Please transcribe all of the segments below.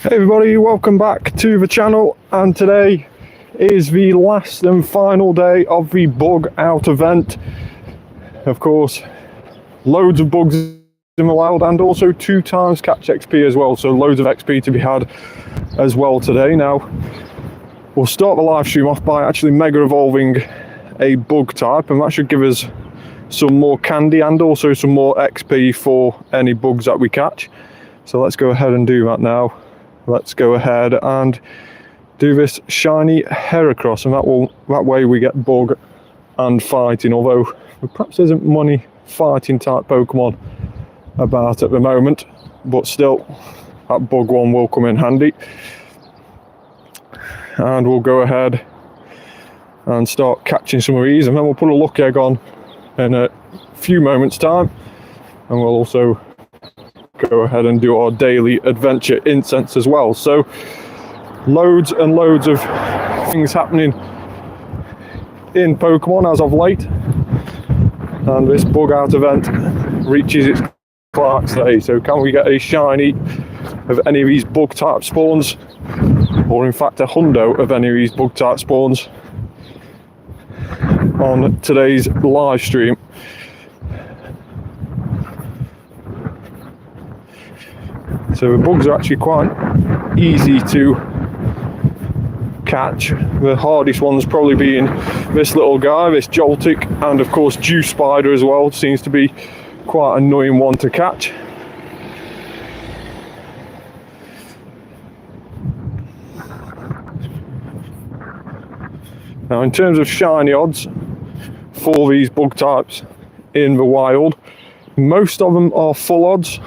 Hey everybody, welcome back to the channel, and today is the last and final day of the bug out event. Of course, loads of bugs in the wild and also 2 times catch XP as well, so loads of XP to be had as well today. Now, we'll start the live stream off by actually mega evolving a bug type, and that should give us some more candy and also some more XP for any bugs that we catch. So let's go ahead and do that now. Let's go ahead and do this shiny Heracross, and that way we get bug and fighting, although there perhaps isn't many fighting type Pokemon about at the moment, but still that bug one will come in handy. And we'll go ahead and start catching some of these, and then we'll put a lucky egg on in a few moments time, and we'll also go ahead and do our daily adventure incense as well. So loads and loads of things happening in Pokemon as of late, and this bug out event reaches its climax today. So can we get a shiny of any of these bug type spawns, or in fact a hundo of any of these bug type spawns on today's live stream? So the bugs are actually quite easy to catch. The hardest ones probably being this little guy, this Joltik, and of course Dew Spider as well. Seems to be quite an annoying one to catch. Now, in terms of shiny odds for these bug types in the wild, most of them are full odds.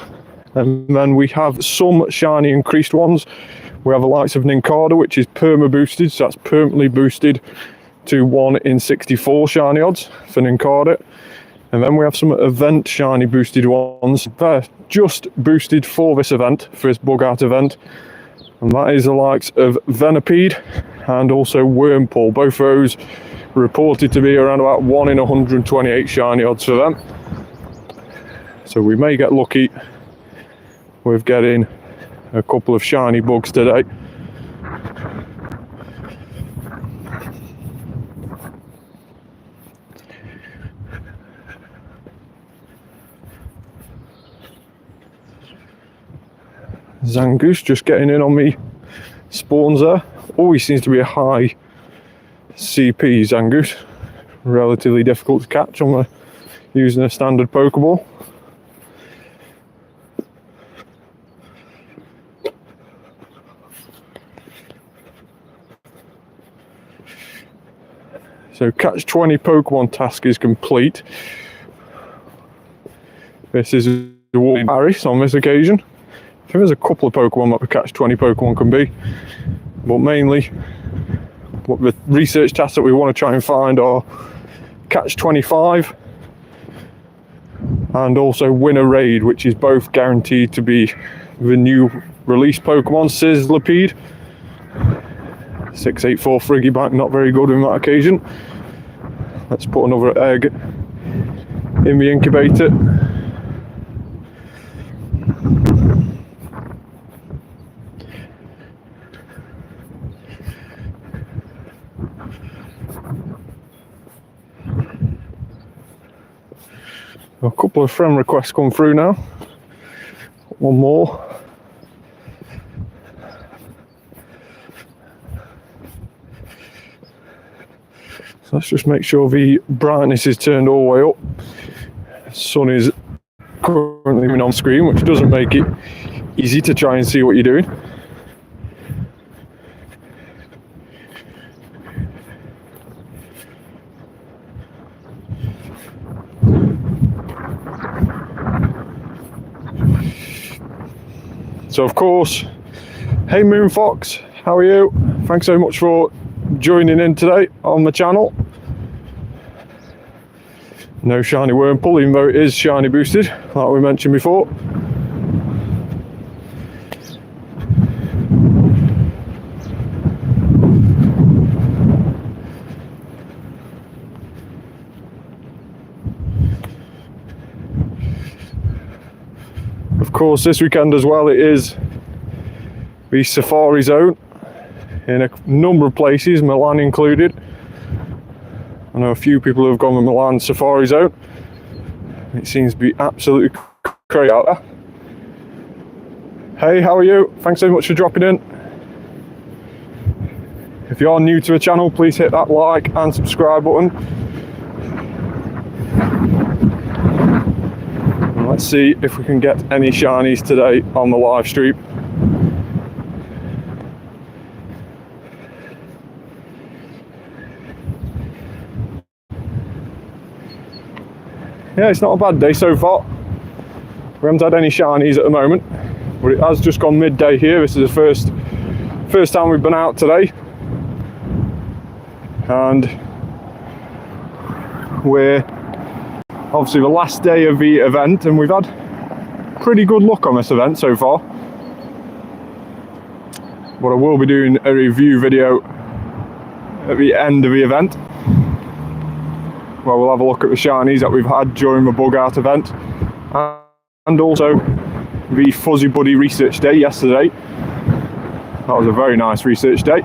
And then we have some shiny increased ones. We have the likes of Nincada, which is perma boosted, so that's permanently boosted to 1 in 64 shiny odds for Nincada. And then we have some event shiny boosted ones. They're just boosted for this event, for this bug out event. And that is the likes of Venipede and also Wurmple. Both of those reported to be around about 1 in 128 shiny odds for them. So we may get lucky with getting a couple of shiny bugs today. Zangoose just getting in on me spawns there. Always seems to be a high CP Zangoose. Relatively difficult to catch on using a standard Pokeball. So catch 20 Pokemon task is complete. This is a Paris on this occasion. I think there's a couple of Pokemon that the catch 20 Pokemon can be, but mainly what the research tasks that we want to try and find are catch 25 and also win a raid, which is both guaranteed to be the new release Pokemon, Sizzlipede. 684 Friggy back, not very good on that occasion. Let's put another egg in the incubator. A couple of friend requests come through now. One more. So let's just make sure the brightness is turned all the way up. The sun is currently on screen, which doesn't make it easy to try and see what you're doing. So of course, hey Moonfox, how are you? Thanks so much for joining in today on the channel. No shiny Wurmple, even though it is shiny boosted, like we mentioned before. Of course, this weekend as well, it is the Safari Zone in a number of places, Milan included. I know a few people who have gone with Milan Safari Zone. It seems to be absolutely crazy out there. Hey, how are you? Thanks so much for dropping in. If you're new to the channel, please hit that like and subscribe button. And let's see if we can get any shinies today on the live stream. Yeah, it's not a bad day so far. We haven't had any shinies at the moment, but it has just gone midday here. This is the first time we've been out today. And we're obviously the last day of the event, and we've had pretty good luck on this event so far. But I will be doing a review video at the end of the event, where we'll have a look at the shinies that we've had during the bug out event, and also the Fuzzy Buddy research day yesterday. That was a very nice research day.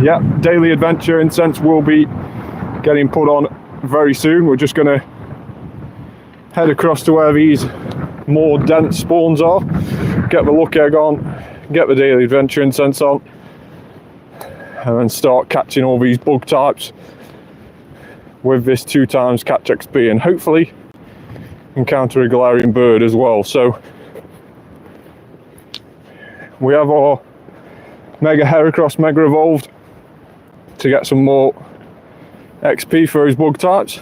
Yeah, daily adventure incense will be getting put on very soon. We're just going to head across to where these more dense spawns are, get the luck egg on, get the daily adventure incense on, and then start catching all these bug types with this 2x catch XP, and hopefully encounter a Galarian bird as well. So we have our Mega Heracross Mega Evolved to get some more XP for those bug types.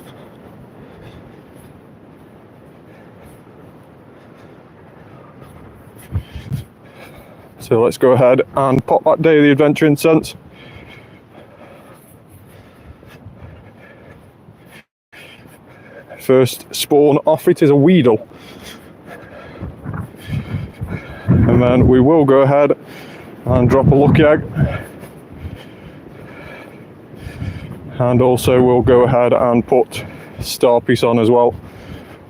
So let's go ahead and pop that daily adventure incense. First spawn off it is a Weedle. And then we will go ahead and drop a lucky egg. And also we'll go ahead and put Star Piece on as well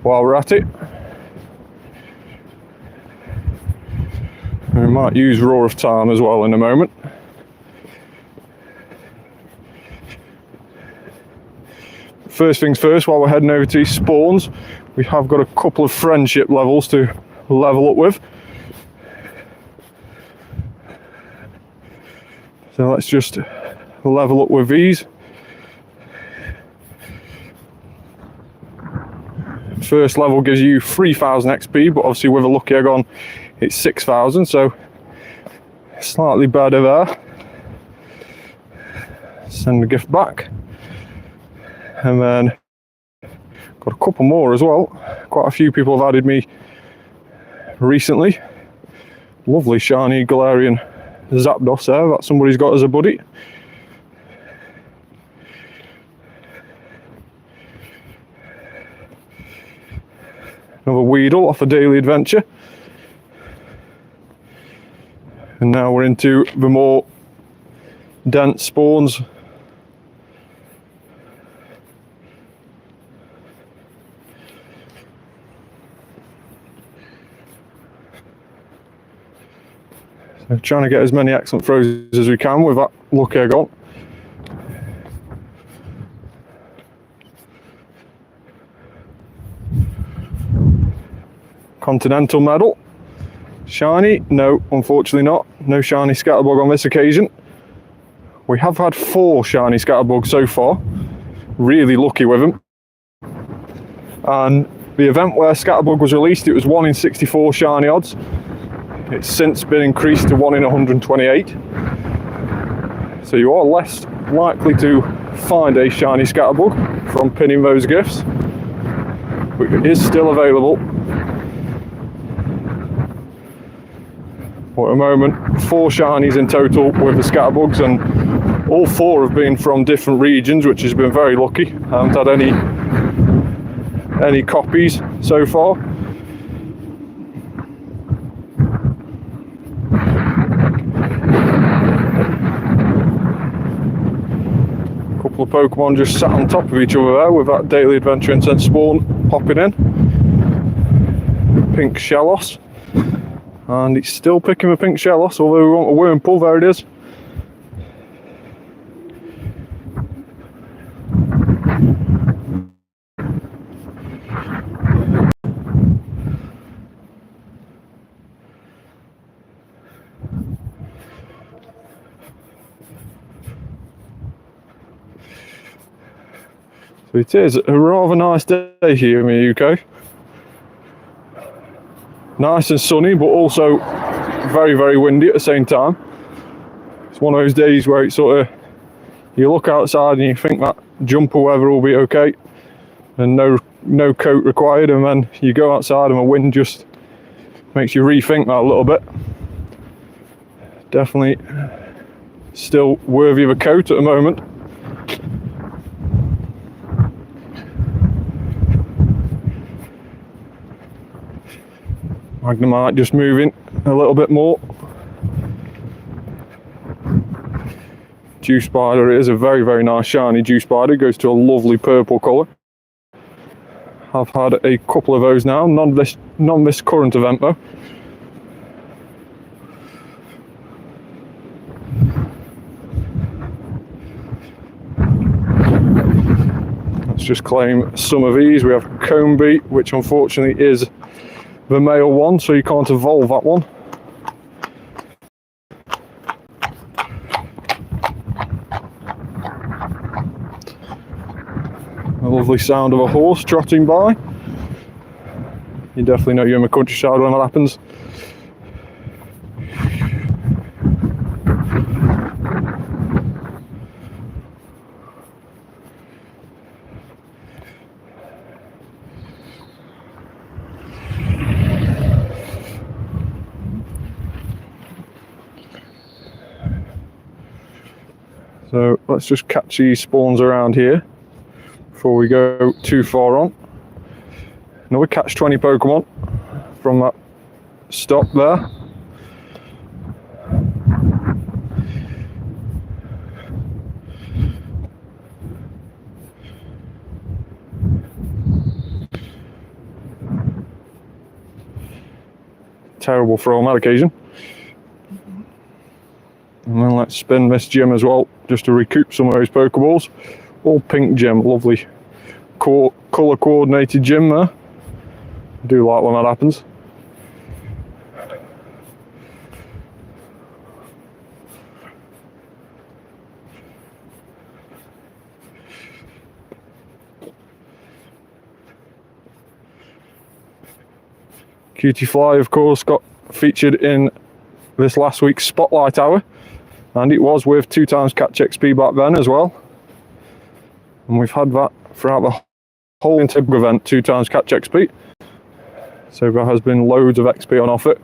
while we're at it. We might use Roar of Time as well in a moment. First things first, while we're heading over to these spawns, we have got a couple of friendship levels to level up with. So let's just level up with these. First level gives you 3000 XP, but obviously with a lucky egg on, it's 6000, so slightly better there. Send the gift back. And then got a couple more as well. Quite a few people have added me recently. Lovely shiny Galarian Zapdos there that somebody's got as a buddy. Another Weedle off a daily adventure. And now we're into the more dense spawns. So trying to get as many excellent throws as we can with that luck egg on. Continental Medal. Shiny? No, unfortunately not. No shiny Scatterbug on this occasion. We have had 4 shiny Scatterbugs so far. Really lucky with them. And the event where Scatterbug was released, it was 1 in 64 shiny odds. It's since been increased to 1 in 128. So you are less likely to find a shiny Scatterbug from pinning those gifts. But it is still available. But at the moment, 4 shinies in total with the Scatterbugs, and all 4 have been from different regions, which has been very lucky. I haven't had any copies so far. Couple of Pokemon just sat on top of each other there with that daily adventure incense spawn popping in. pink Shellos. And it's still picking a pink Shellos, although we want a Wurmple. There it is. So it is a rather nice day here in the UK. Nice and sunny, but also very, very windy at the same time. It's one of those days where it's sort of, you look outside and you think that jumper weather will be okay and no coat required, and then you go outside and the wind just makes you rethink that a little bit. Definitely still worthy of a coat at the moment. Magnemite just moving a little bit more. Dew Spider is a very, very nice shiny Dew Spider. Goes to a lovely purple colour. I've had a couple of those now, none this current event though. Let's just claim some of these. We have Combee, which unfortunately is the male one, so you can't evolve that one. A lovely sound of a horse trotting by. You definitely know you're in the countryside when that happens. So let's just catch these spawns around here before we go too far on. Another catch 20 Pokemon from that stop there. Terrible throw on that occasion. And then let's spin this gym as well, just to recoup some of those Pokeballs. All pink gem, lovely colour coordinated gym there. I do like when that happens. Cutie Fly, of course, got featured in this last week's Spotlight Hour. And it was with 2x catch XP back then as well. And we've had that throughout the whole event, 2x catch XP. So there has been loads of XP on offer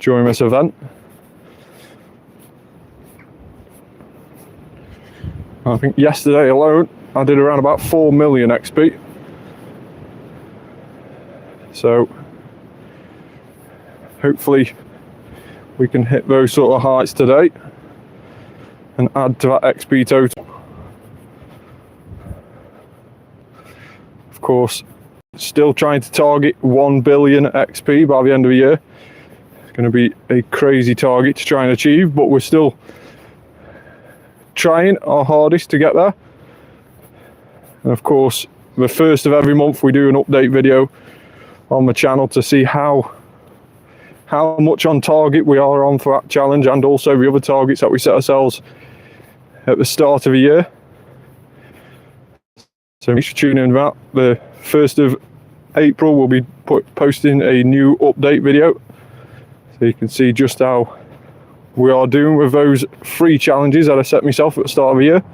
during this event. I think yesterday alone I did around about 4 million XP. So hopefully we can hit those sort of heights today and add to that XP total. Of course, still trying to target 1 billion XP by the end of the year. It's going to be a crazy target to try and achieve, but we're still trying our hardest to get there. And of course, the first of every month we do an update video on the channel to see how much on target we are on for that challenge, and also the other targets that we set ourselves at the start of the year. So make sure to tune in about the 1st of April. We'll be posting a new update video, so you can see just how we are doing with those 3 challenges that I set myself at the start of the year.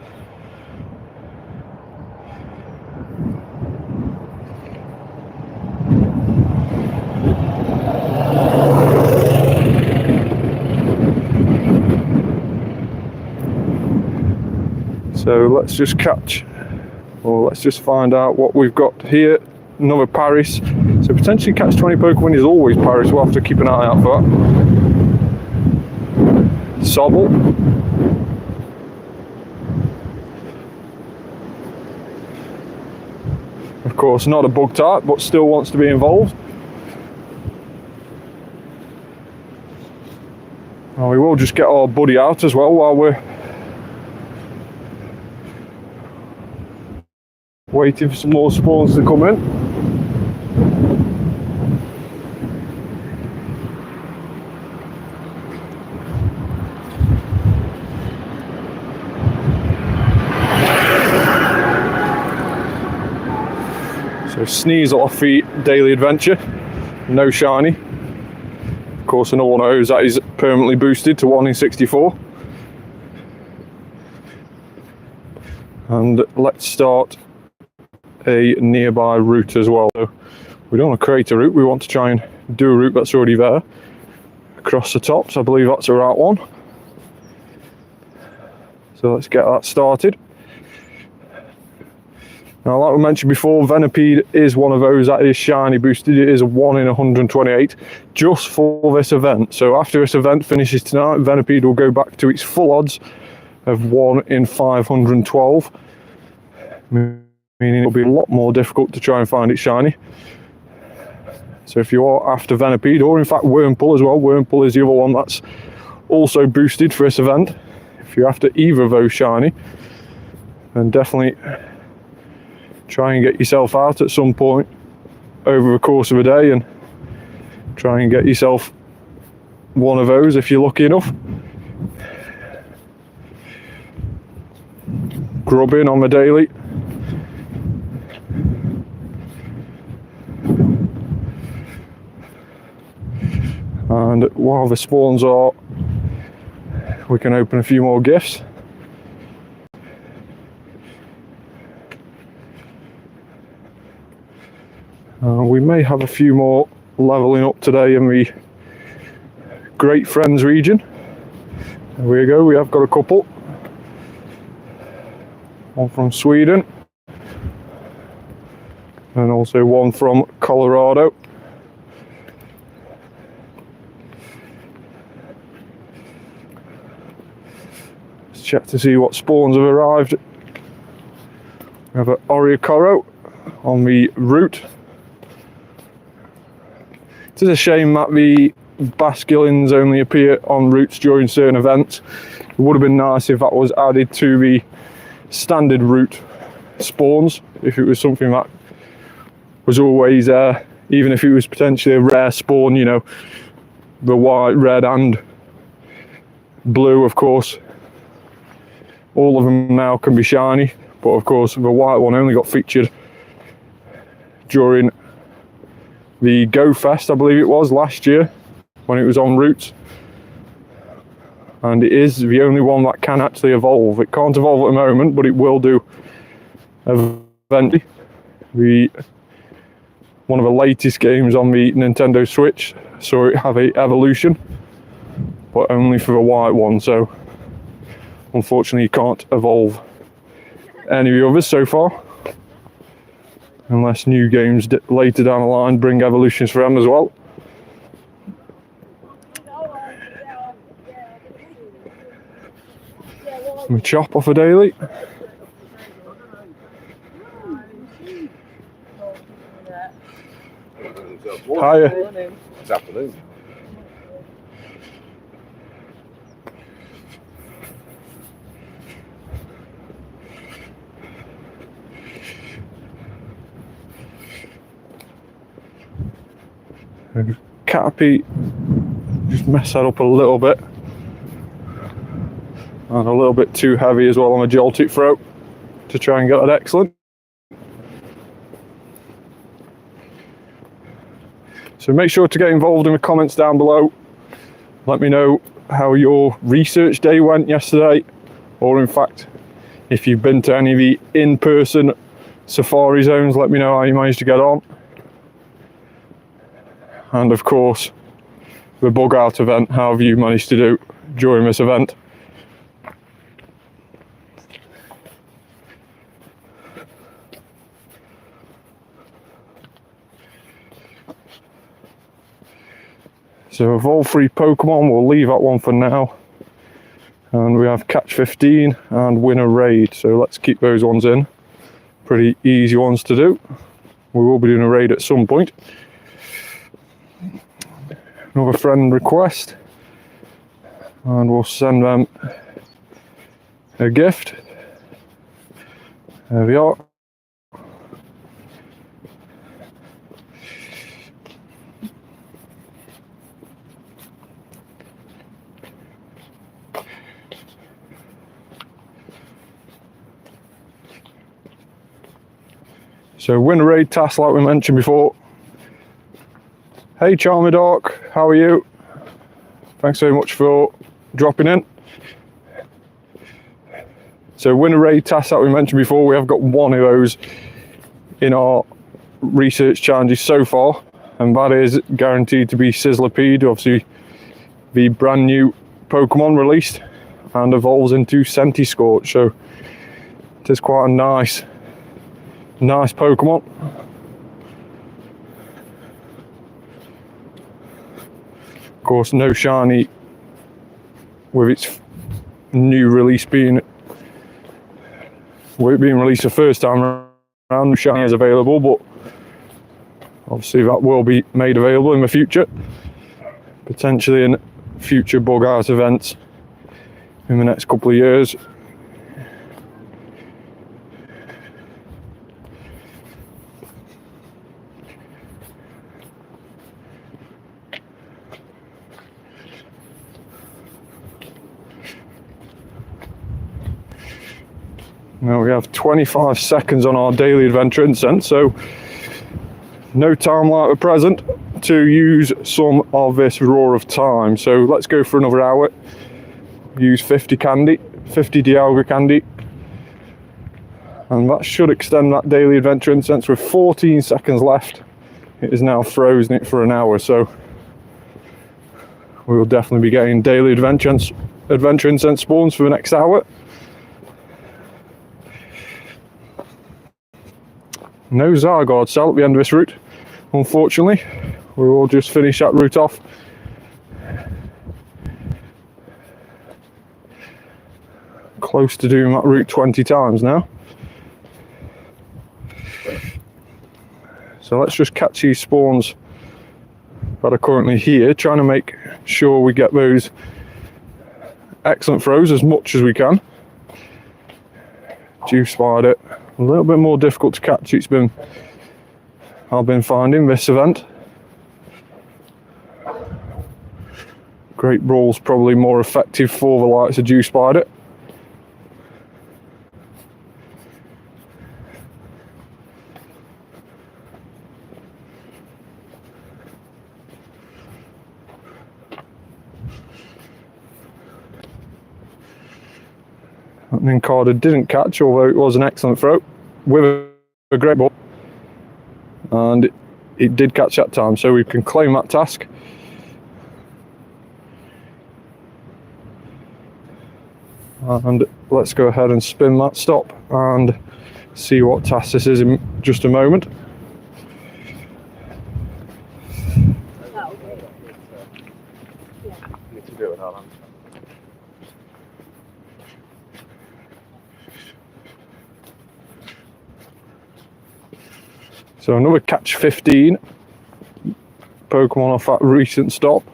So let's just let's just find out what we've got here. Another Paris. So potentially catch 20 Pokemon is always Paris. We'll have to keep an eye out for that. Sobble. Of course, not a bug type, but still wants to be involved. And we will just get our buddy out as well while we're waiting for some more spawns to come in. So Sneasel off the daily adventure, no shiny. Of course, another one of those that is permanently boosted to 1 in 64. And let's start a nearby route as well. So we don't want to create a route, we want to try and do a route that's already there. Across the tops, I believe that's the right one. So let's get that started. Now, like we mentioned before, Venipede is one of those that is shiny boosted. It is a 1 in 128 just for this event. So after this event finishes tonight, Venipede will go back to its full odds of 1 in 512. Meaning it'll be a lot more difficult to try and find it shiny. So if you are after Venipede, or in fact Wormpull as well, Wormpull is the other one that's also boosted for this event. If you're after either of those shiny, then definitely try and get yourself out at some point over the course of a day and try and get yourself one of those if you're lucky enough. Grubbing on the daily. And while the spawns are, we can open a few more gifts. We may have a few more leveling up today in the Great Friends region. There we go, we have got a couple. One from Sweden. And also one from Colorado. Let's check to see what spawns have arrived. We have an Oriacoro on the route. It is a shame that the Basculins only appear on routes during certain events. It would have been nice if that was added to the standard route spawns, if it was something that was always there, even if it was potentially a rare spawn, you know, the white, red and blue, of course. All of them now can be shiny, but of course the white one only got featured during the Go Fest, I believe it was, last year when it was on routes. And it is the only one that can actually evolve. It can't evolve at the moment, but it will do eventually. One of the latest games on the Nintendo Switch saw it have a evolution, but only for the white one, so unfortunately you can't evolve any of the others so far. Unless new games later down the line bring evolutions for them as well. We chop off a daily. Hiya. It's afternoon. Caterpie just messed that up a little bit. And a little bit too heavy as well on a jolted throat to try and get that excellent. So make sure to get involved in the comments down below. Let me know how your research day went yesterday, or in fact, if you've been to any of the in-person safari zones, let me know how you managed to get on. And of course, the bug out event, how have you managed to do during this event? So of all three Pokemon, we'll leave that one for now. And we have Catch 15 and Win a Raid, so let's keep those ones in. Pretty easy ones to do. We will be doing a raid at some point. Another friend request. and we'll send them a gift. There we are. So win a raid task like we mentioned before. Hey Charmadark, how are you? Thanks very much for dropping in. So win a raid task that we mentioned before, we have got one of those in our research challenges so far, and that is guaranteed to be Sizzlipede, obviously the brand new Pokemon released and evolves into Centiskorch, so it is quite a nice Pokemon. Of course, no shiny with its new release being released the first time around. No shiny is available, but obviously that will be made available in the future, potentially in future bug out events in the next couple of years. Now we have 25 seconds on our daily adventure incense, so no time like the present to use some of this Roar of Time. So let's go for another hour. Use 50 Dialga candy, and that should extend that daily adventure incense with 14 seconds left. It is now frozen it for an hour, so we will definitely be getting daily adventure incense spawns for the next hour. No Zygarde cell at the end of this route, unfortunately. We will just finish that route off. Close to doing that route 20 times now. So let's just catch these spawns that are currently here, trying to make sure we get those excellent throws as much as we can. Juice Spider, a little bit more difficult to catch. I've been finding this event. Great Brawl's probably more effective for the likes of Juice Spider. And Carter didn't catch, although it was an excellent throw with a great ball, and it did catch that time, so we can claim that task. And let's go ahead and spin that stop and see what task this is in just a moment. So another catch 15 Pokemon off that recent stop.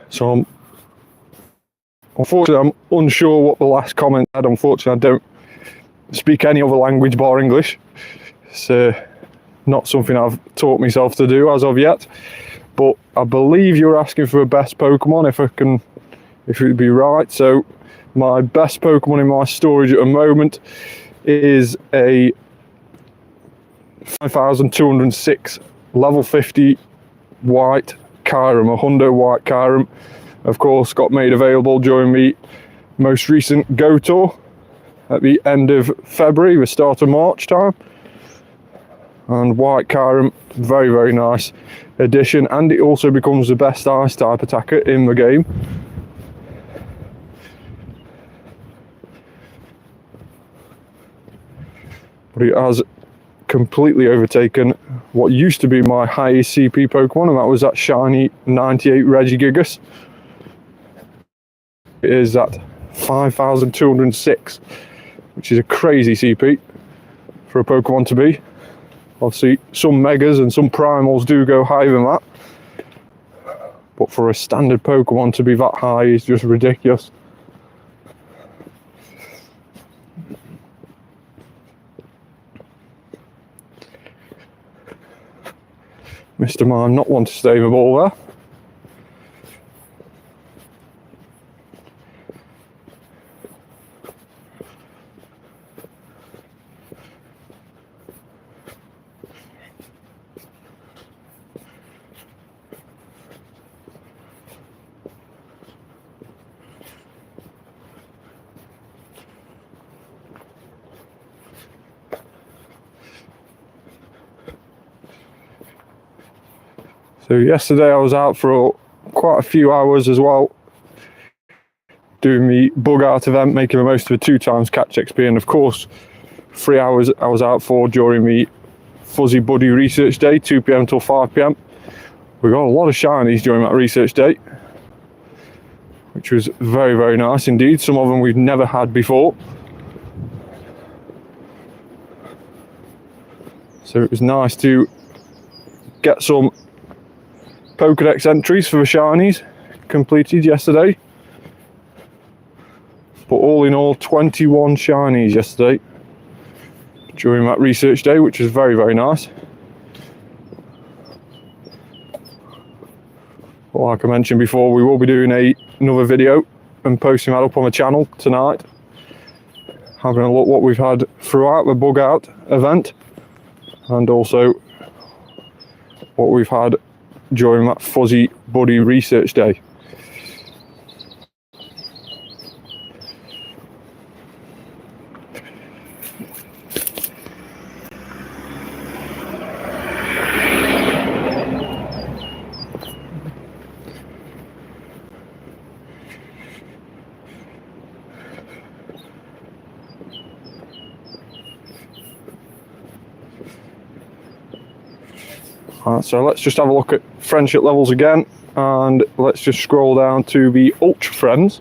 So unfortunately, I'm unsure what the last comment said. Unfortunately, I don't speak any other language bar English. It's not something I've taught myself to do as of yet. But I believe you're asking for a best Pokemon, if it would be right. So my best Pokemon in my storage at the moment is a 5206 level 50 white Kyurem, a Hundo white Kyurem. Of course, got made available during the most recent Go tour at the end of February, the start of March time. And white Kyurem, very, very nice addition, and it also becomes the best ice type attacker in the game. But it has completely overtaken what used to be my highest CP Pokemon, and that was that shiny 98 Regigigas. It is at 5,206, which is a crazy CP for a Pokemon to be. Obviously, some Megas and some Primals do go higher than that, but for a standard Pokemon to be that high is just ridiculous. Mr. Mime not want to stay in the ball there. So yesterday I was out for quite a few hours as well, doing the bug out event, making the most of a 2x catch XP, and of course 3 hours I was out for during the Fuzzy Buddy research day, 2 PM till 5 PM. We got a lot of shinies during that research day, which was very, very nice indeed. Some of them we've never had before. So it was nice to get some Pokedex entries for the shinies completed yesterday. But all in all, 21 shinies yesterday during that research day, which was very, very nice. But like I mentioned before, we will be doing another video and posting that up on the channel tonight, having a look what we've had throughout the bug out event, and also what we've had during that Fuzzy Buddy research day. So let's just have a look at friendship levels again, and let's just scroll down to the Ultra Friends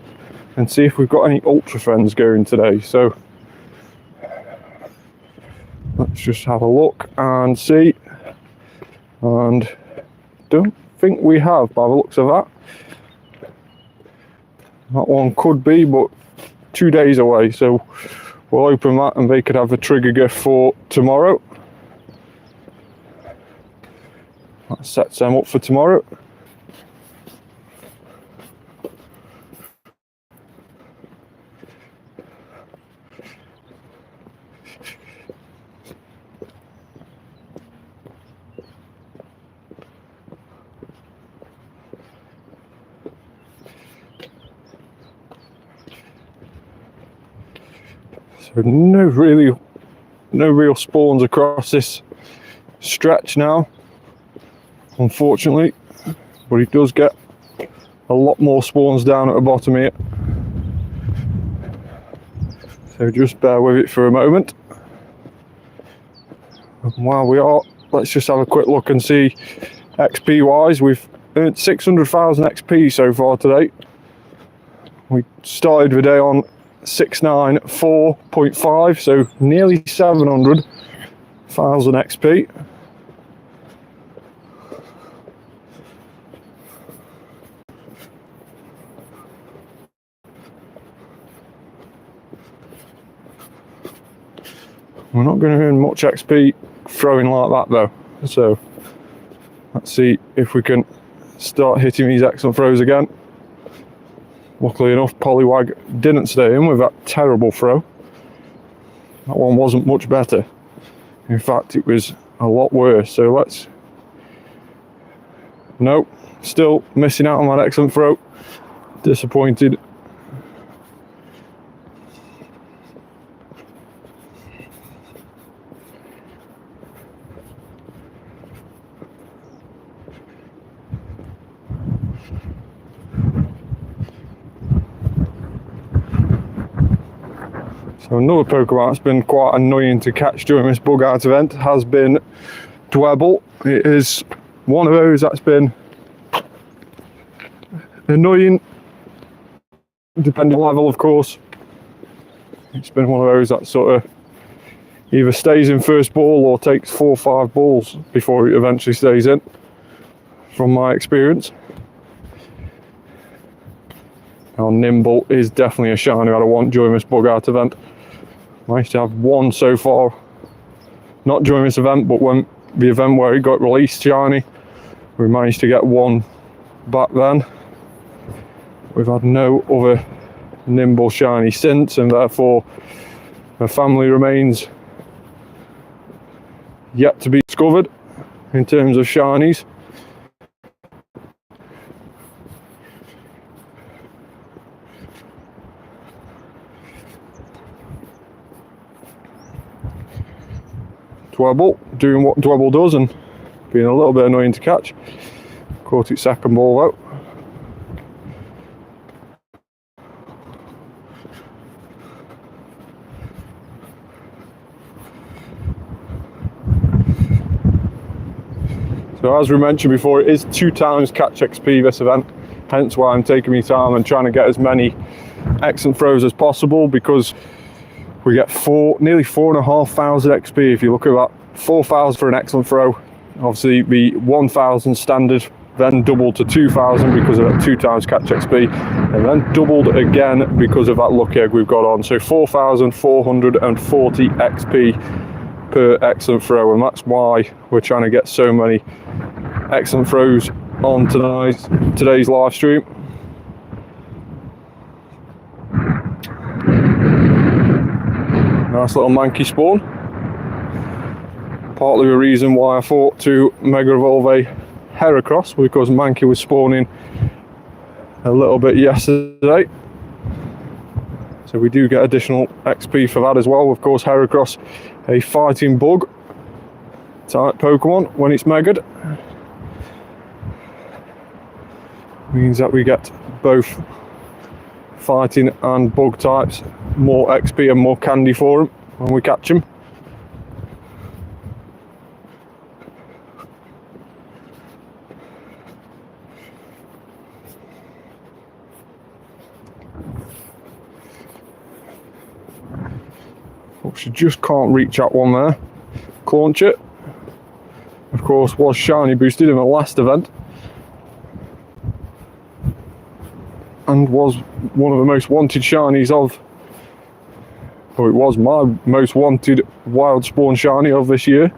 and see if we've got any Ultra Friends going today. So let's just have a look and see, and don't think we have by the looks of that. That one could be, but 2 days away, so we'll open that and they could have a trigger gift for tomorrow. That sets them up for tomorrow. So no real spawns across this stretch now, unfortunately, but it does get a lot more spawns down at the bottom here, so just bear with it for a moment. And while we are, let's just have a quick look and see XP wise. We've earned 600,000 XP so far today. We started the day on 694.5, so nearly 700,000 XP. We're not going to earn much XP throwing like that though, so let's see if we can start hitting these excellent throws again. Luckily enough, Poliwag didn't stay in with that terrible throw. That one wasn't much better. In fact, it was a lot worse, so let's... Nope, still missing out on that excellent throw. Disappointed. So another Pokemon that's been quite annoying to catch during this bug out event has been Dwebble. It is one of those that's been annoying, depending on level, of course. It's been one of those that sort of either stays in first ball or takes 4 or 5 balls before it eventually stays in, from my experience. Now, Nimble is definitely a shiny that I want during this bug out event. I managed to have one so far, not during this event, but when the event where it got released shiny, we managed to get one back then. We've had no other Nimble shiny since, and therefore the family remains yet to be discovered in terms of shinies. Dwebble doing what Dwebble does and being a little bit annoying to catch. Caught its second ball out. So as we mentioned before, it is 2 times catch XP this event, hence why I'm taking my time and trying to get as many excellent throws as possible, because we get nearly 4,500 XP if you look at that. 4,000 for an excellent throw. Obviously the 1,000 standard then doubled to 2,000 because of that 2 times catch XP, and then doubled again because of that lucky egg we've got on. So 4,440 XP per excellent throw, and that's why we're trying to get so many excellent throws on today's live stream. Nice little Mankey spawn. Partly the reason why I thought to Mega Evolve a Heracross, because Mankey was spawning a little bit yesterday. So we do get additional XP for that as well. Of course, Heracross, a fighting bug type Pokemon when it's megaed. Means that we get both fighting and bug types more XP and more candy for them when we catch them. She just can't reach that one there. Claunch it. Of course, was shiny boosted in the last event, and was one of the most wanted shinies of, or it was my most wanted wild spawn shiny of this year.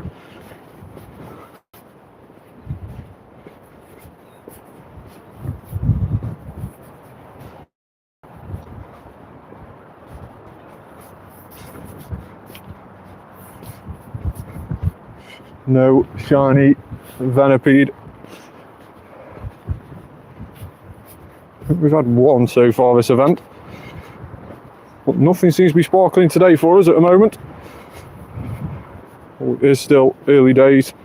No shiny Venipede. We've had one so far this event, but nothing seems to be sparkling today for us at the moment. It is still early days.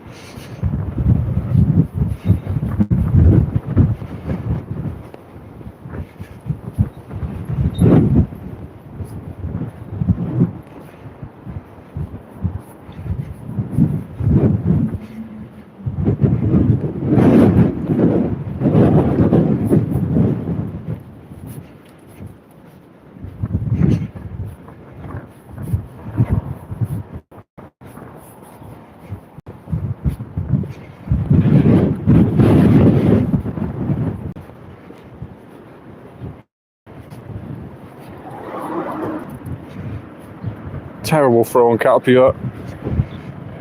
Terrible throw on Caterpie.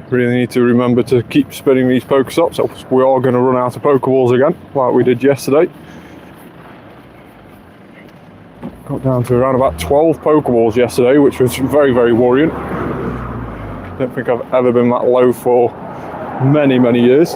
Really need to remember to keep spinning these Pokestops, else we are going to run out of Pokeballs again, like we did yesterday. Got down to around about 12 Pokeballs yesterday, which was very, very worrying. Don't think I've ever been that low for many, many years.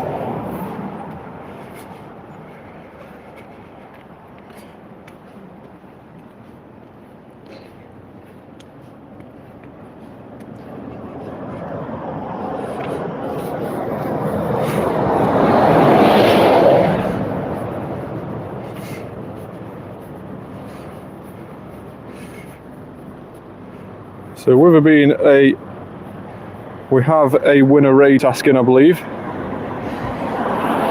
So with it being we have a winner raid task in, I believe.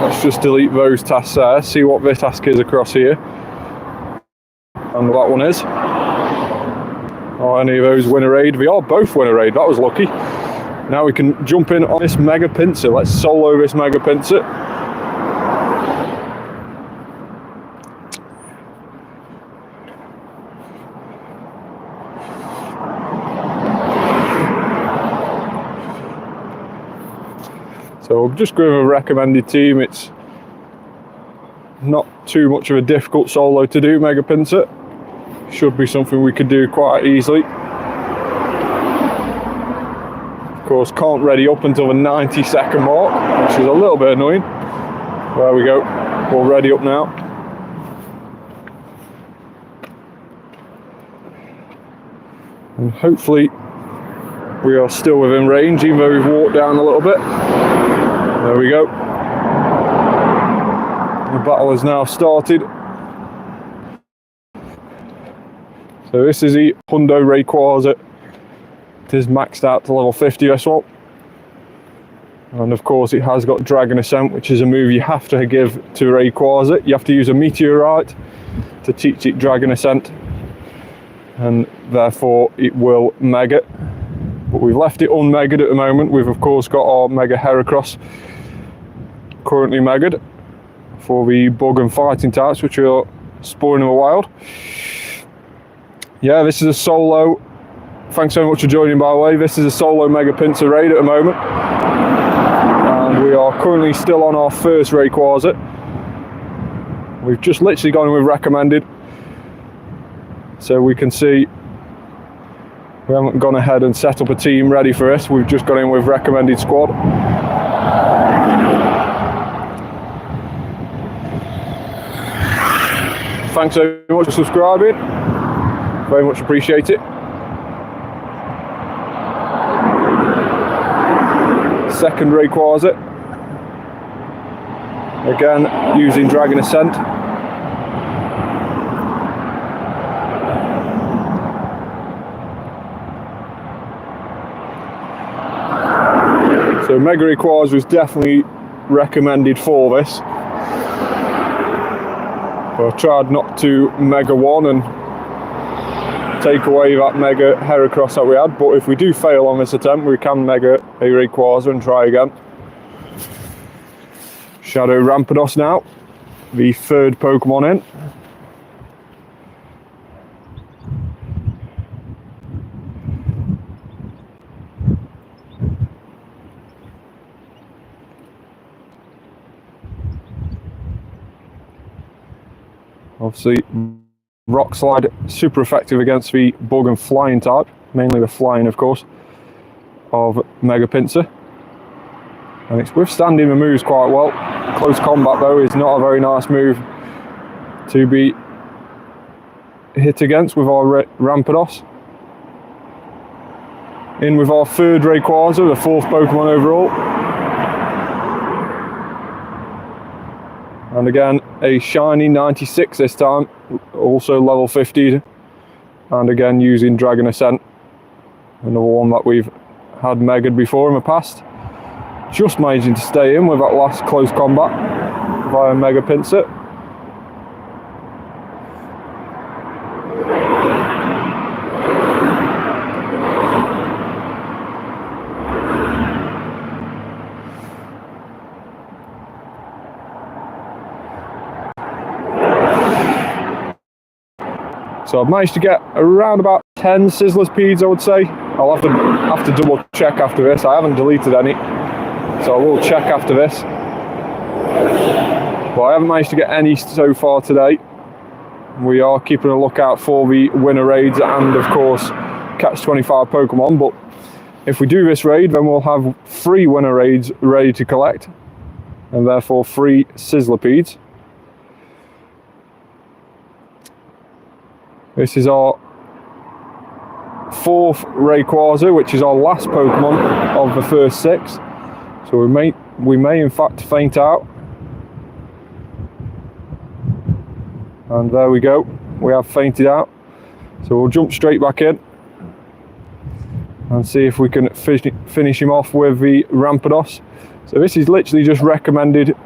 Let's just delete those tasks there, see what this task is across here. And that one is. Are any of those winner raid? They are both winner raid, that was lucky. Now we can jump in on this Mega Pinsir. Let's solo this Mega Pinsir. So we'll just go with a recommended team. It's not too much of a difficult solo to do, Mega Pinsir. Should be something we could do quite easily. Of course, can't ready up until the 90-second mark, which is a little bit annoying. There we go, we'll ready up now. And hopefully we are still within range, even though we've walked down a little bit. There we go. The battle has now started. So this is the Hundo Rayquaza. It is maxed out to level 50 this one. And of course it has got Dragon Ascent, which is a move you have to give to Rayquaza. You have to use a Meteorite to teach it Dragon Ascent. And therefore it will Mega. But we've left it unmegged at the moment. We've of course got our Mega Heracross currently megged for the bug and fighting types, which are spawning in the wild. Yeah, this is a solo. Thanks so much for joining, by the way. This is a solo Mega Pinsir raid at the moment. And we are currently still on our first Rayquaza. We've just literally gone with recommended. So we can see we haven't gone ahead and set up a team ready for this. We've just gone in with recommended squad. Thanks so much for subscribing. Very much appreciate it. Second Rayquaza. Again, using Dragon Ascent. So Mega Rayquaza was definitely recommended for this. But I tried not to Mega 1 and take away that Mega Heracross that we had, but if we do fail on this attempt, we can Mega a Rayquaza and try again. Shadow Rampardos now, the third Pokemon in. Obviously, Rock Slide, super effective against the bug and flying type, mainly the flying, of course, of Mega Pinsir. And it's withstanding the moves quite well. Close combat, though, is not a very nice move to be hit against with our Rampardos. In with our third Rayquaza, the fourth Pokemon overall. And again, a shiny 96 this time, also level 50, and again using Dragon Ascent, another one that we've had megged before in the past. Just managing to stay in with that last close combat via Mega Pinsir. So I've managed to get around about 10 Sizzlipedes, I would say. I'll have to double check after this. I haven't deleted any, so I will check after this. But I haven't managed to get any so far today. We are keeping a lookout for the winner raids and of course catch 25 Pokemon. But if we do this raid, then we'll have 3 winner raids ready to collect, and therefore 3 Sizzlipedes. This is our 4th Rayquaza, which is our last Pokemon of the first 6. So we may in fact faint out. And there we go, we have fainted out. So we'll jump straight back in. and see if we can finish him off with the Rampardos. So this is literally just recommended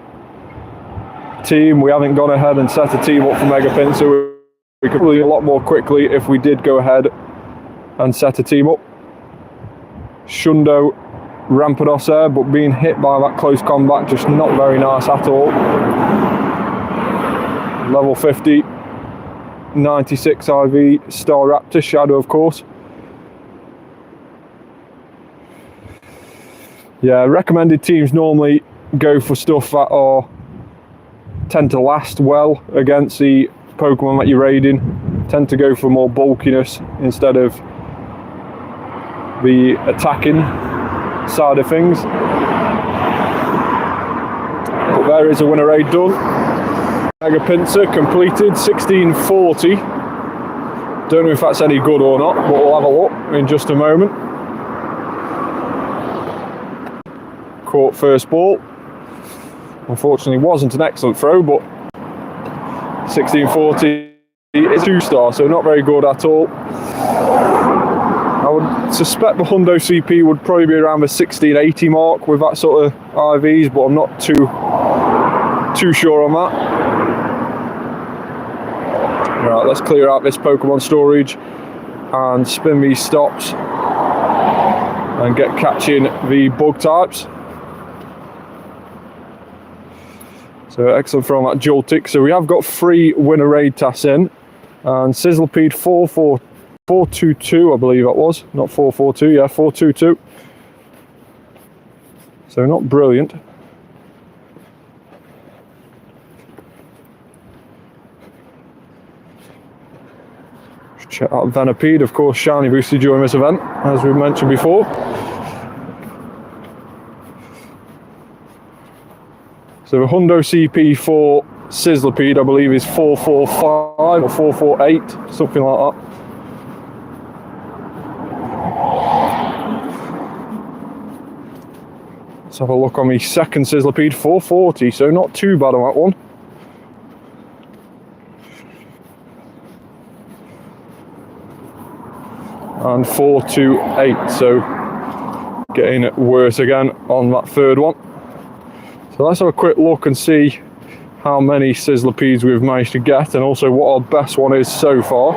team. We haven't gone ahead and set a team up for Mega Pinsir. We could probably do a lot more quickly if we did go ahead and set a team up. Hundo, Rampardos there, but being hit by that close combat, just not very nice at all. Level 50, 96 IV, Staraptor, Shadow of course. Yeah, recommended teams normally go for stuff that tend to last well against the Pokemon that you're raiding. Tend to go for more bulkiness instead of the attacking side of things. But there is a winner raid done. Mega Pinsir completed, 1640. Don't know if that's any good or not, but we'll have a look in just a moment. Caught first ball. Unfortunately wasn't an excellent throw, but 1640 is 2-star, so not very good at all. I would suspect the Hundo CP would probably be around the 1680 mark with that sort of IVs, but I'm not too sure on that. Right, let's clear out this Pokemon storage and spin these stops and get catching the bug types. So excellent from that Joltik. So we have got 3 winner raid tasks in, and Sizzlipede 422, I believe that was, not 442, yeah, 422. So not brilliant. Check out Venipede, of course, shiny boosted during this event, as we mentioned before. So the Hundo CP for Sizzlipede, I believe, is 445 or 448, something like that. Let's have a look on the second Sizzlipede, 440, so not too bad on that one. And 428, so getting worse again on that third one. So let's have a quick look and see how many Sizzlipedes we've managed to get, and also what our best one is so far.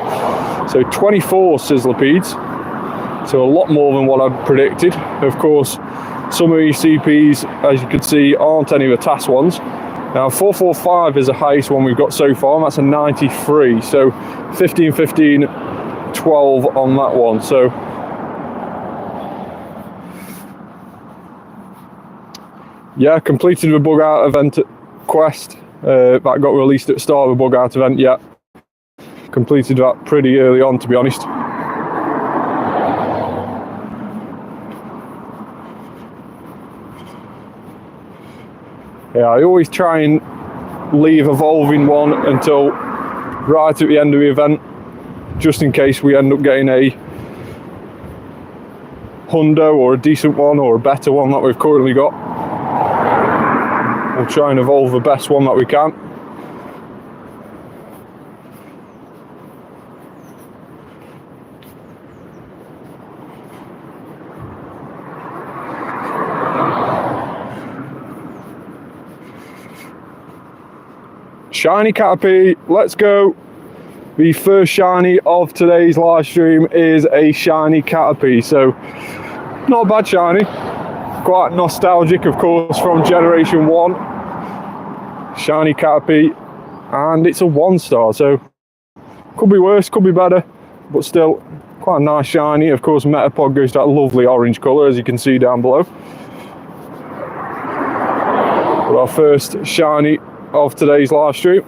So 24 Sizzlipedes, so a lot more than what I'd predicted. Of course, some of these CPs, as you can see, aren't any of the task ones. Now 445 is the highest one we've got so far, and that's a 93, so 15, 15, 12 on that one. So yeah, completed the bug out event quest that got released at the start of the bug out event. Yeah, completed that pretty early on, to be honest. Yeah, I always try and leave evolving one until right at the end of the event, just in case we end up getting a Hundo or a decent one or a better one that we've currently got. We'll try and evolve the best one that we can. Shiny Caterpie, let's go. The first shiny of today's live stream is a shiny Caterpie, so not a bad shiny. Quite nostalgic, of course, from Generation 1. Shiny Caterpie, and it's a 1-star, so could be worse, could be better, but still quite a nice shiny. Of course, Metapod goes to that lovely orange colour, as you can see down below. But our first shiny of today's live stream.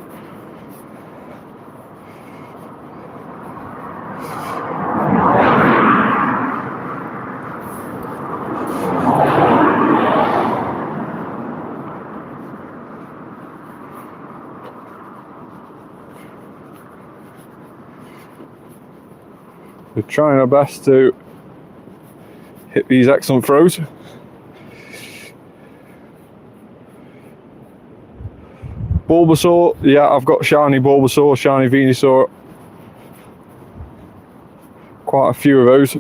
We're trying our best to hit these excellent throws. Bulbasaur, yeah, I've got shiny Bulbasaur, shiny Venusaur. Quite a few of those.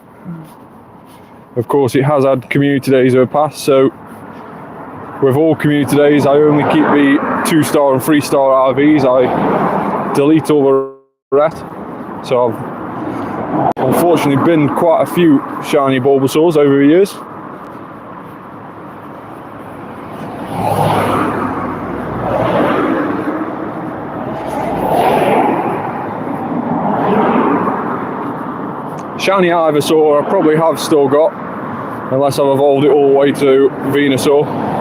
Of course, it has had community days in the past, so with all community days, I only keep the 2-star and 3-star RVs. I delete all the rest. So I've unfortunately been quite a few shiny Bulbasaurs over the years. Shiny Ivysaur I probably have still got, unless I've evolved it all the way to Venusaur.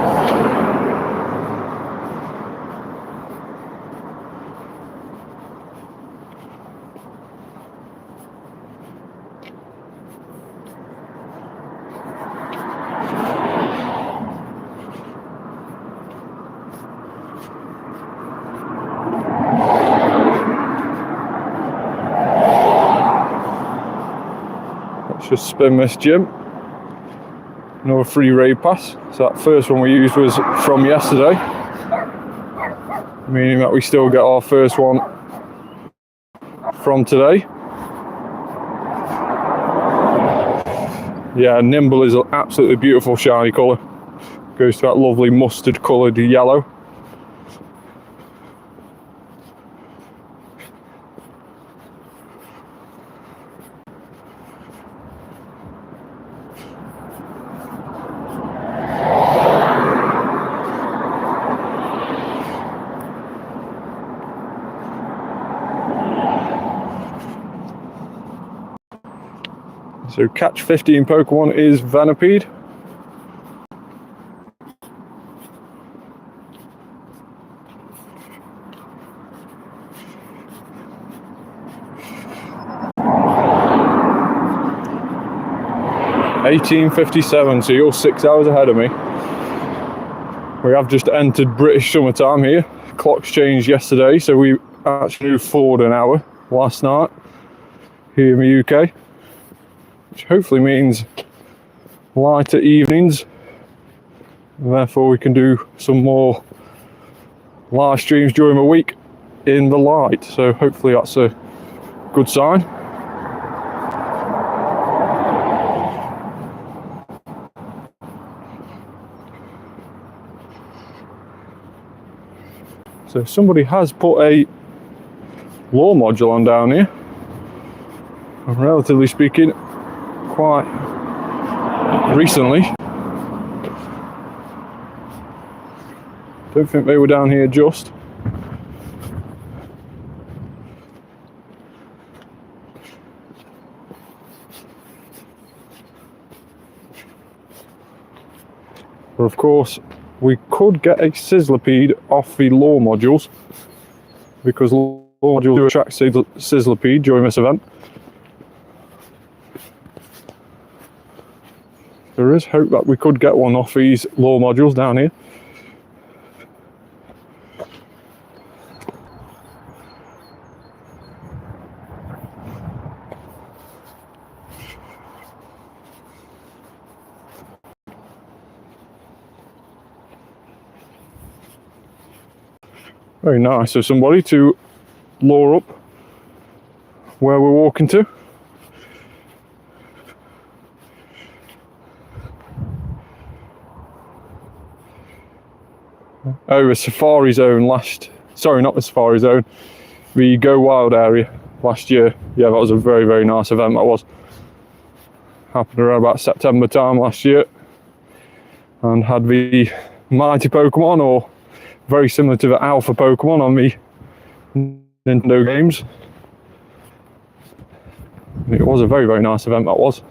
Let's just spin this gym. Another free raid pass. So that first one we used was from yesterday, meaning that we still get our first one from today. Yeah, Nimble is an absolutely beautiful shiny colour. Goes to that lovely mustard coloured yellow. So catch 15 Pokemon is Venipede. $18.57, so you're 6 hours ahead of me. We have just entered British summertime here. Clocks changed yesterday, so we actually moved forward an hour last night here in the UK. Which hopefully means lighter evenings, and therefore we can do some more live streams during the week in the light, so hopefully that's a good sign. So somebody has put a lore module on down here, and relatively speaking quite recently. Don't think they were down here just. But of course, we could get a Sizzlipede off the lore modules, because lore modules do attract Sizzlipede during this event. There is hope that we could get one off these lore modules down here. Very nice of somebody to lure up where we're walking to. Oh, the Safari Zone sorry, not the Safari Zone, the Go Wild area last year. Yeah, that was a very, very nice event, that was. Happened around about September time last year, and had the mighty Pokemon, or very similar to the alpha Pokemon on the Nintendo games. It was a very, very nice event, that was.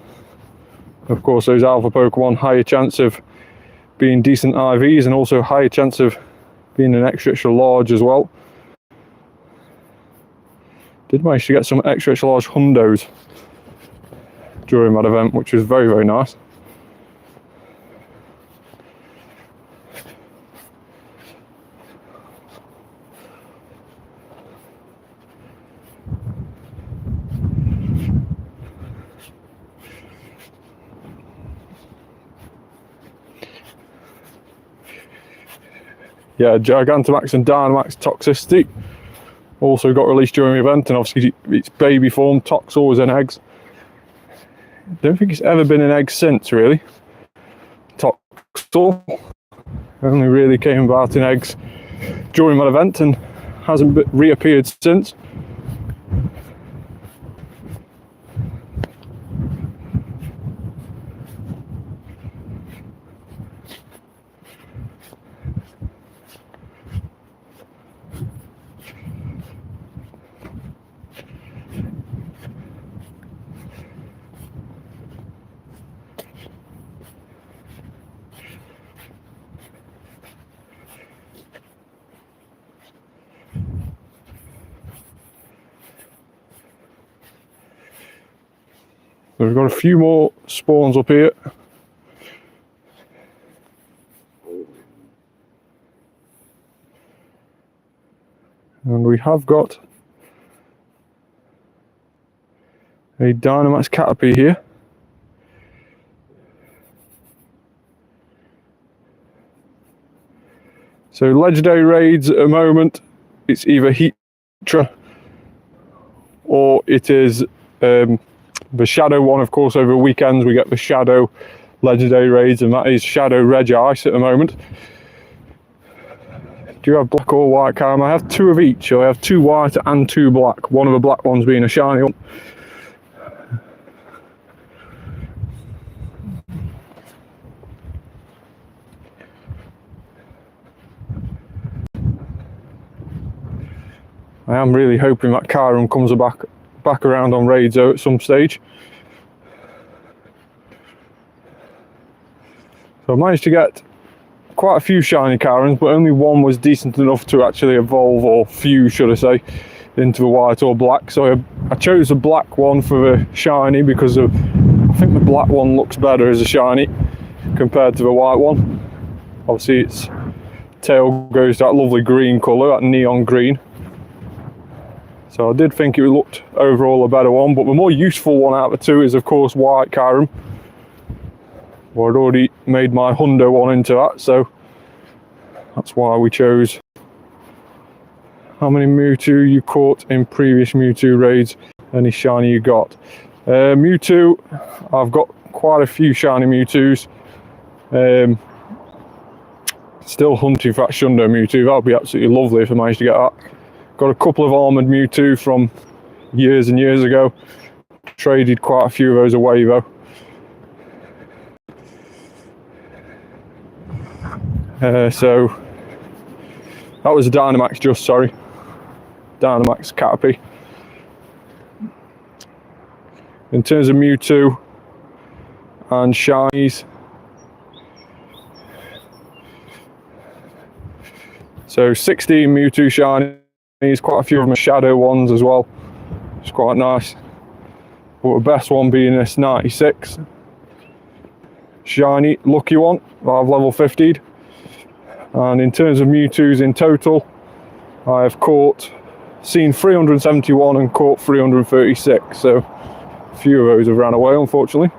Of course, those alpha Pokemon, higher chance of being decent IVs, and also higher chance of being an extra large as well. Did manage to get some extra large Hundos during that event, which was very, very nice. Yeah, Gigantamax and Dynamax Toxicity also got released during the event, and obviously its baby form, Toxels and eggs. don't think it's ever been an egg since, really. Toxel only really came about in eggs during that event and hasn't reappeared since. So we've got a few more spawns up here. And we have got a Dynamax Caterpie here. So legendary raids at the moment, it's either Heatra or it is the Shadow one. Of course, over weekends we get the Shadow legendary raids, and that is Shadow Regice at the moment. Do you have black or white Kyurem? I have two of each, so I have two white and two black. One of the black ones being a shiny one. I am really hoping that Kyurem comes back around on raids though at some stage. So I managed to get quite a few shiny Kyurems, but only one was decent enough to actually evolve, or fuse should I say, into the white or black. So I chose the black one for the shiny because I think the black one looks better as a shiny compared to the white one. Obviously its tail goes that lovely green colour, that neon green. So I did think it looked overall a better one, but the more useful one out of the two is of course white Kyurem. Well, I'd already made my Hundo one into that, so that's why we chose. How many Mewtwo you caught in previous Mewtwo raids? Any shiny you got? Mewtwo, I've got quite a few shiny Mewtwo's. Still hunting for that Hundo Mewtwo. That would be absolutely lovely if I managed to get that. Got a couple of armoured Mewtwo from years and years ago. Traded quite a few of those away though. So that was a Dynamax Dynamax Caterpie. In terms of Mewtwo and Shinies, so 16 Mewtwo Shinies, quite a few of them are Shadow ones as well. It's quite nice. But the best one being this 96 Shiny Lucky one that I've level 50'd. And in terms of Mewtwo's in total, I have seen 371 and caught 336, so a few of those have ran away unfortunately.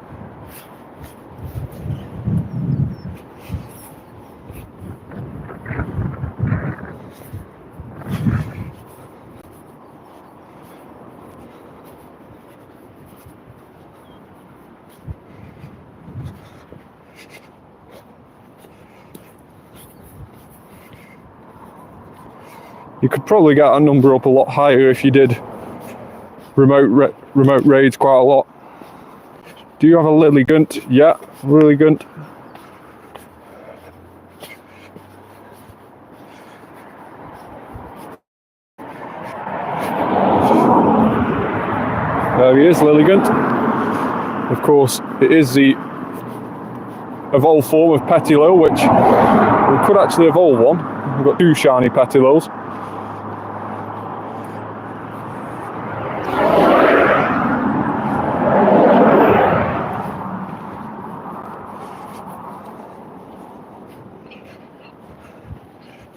You could probably get that number up a lot higher if you did remote raids quite a lot. Do you have a Lilligant? Yeah, Lilligant. There he is, Lilligant. Of course, it is the evolved form of Petilil, which we could actually evolve one. We've got two shiny Petilils.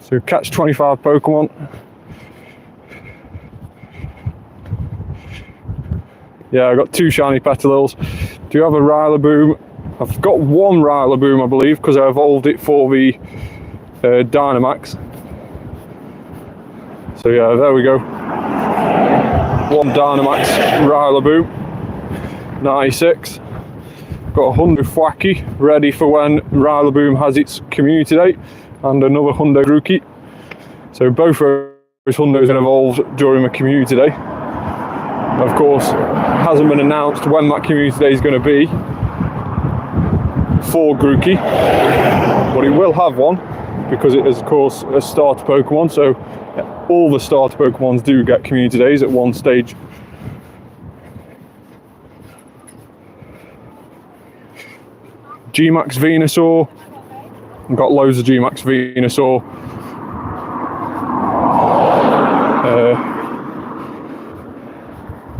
So catch 25 Pokemon. Yeah, I got two shiny Petilils. Do you have a Rillaboom? I've got one Rillaboom, I believe, because I evolved it for the Dynamax. So yeah, there we go. One Dynamax Rillaboom, 96. Got a Hundo Thwacky ready for when Rillaboom has its community day, and another Hundo Grookey. So both of those Hundos evolved during my community day. Of course, it hasn't been announced when that community day is going to be for Grookey, but it will have one because it is, of course, a starter Pokemon. So all the starter Pokemons do get community days at one stage. G-Max Venusaur. I've got loads of G-Max Venusaur.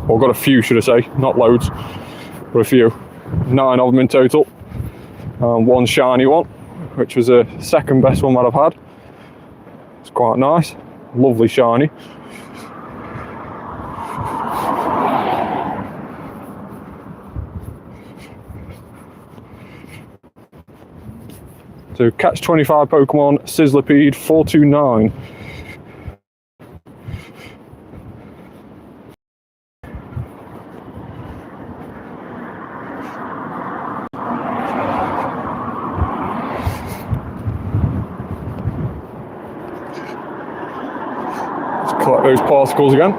Well, I've got a few, should I say, not loads, but a few. 9 of them in total. And one shiny one, which was the second best one that I've had. It's quite nice, lovely shiny. So catch 25 Pokemon, Sizzlipede 429. Let's collect those particles again.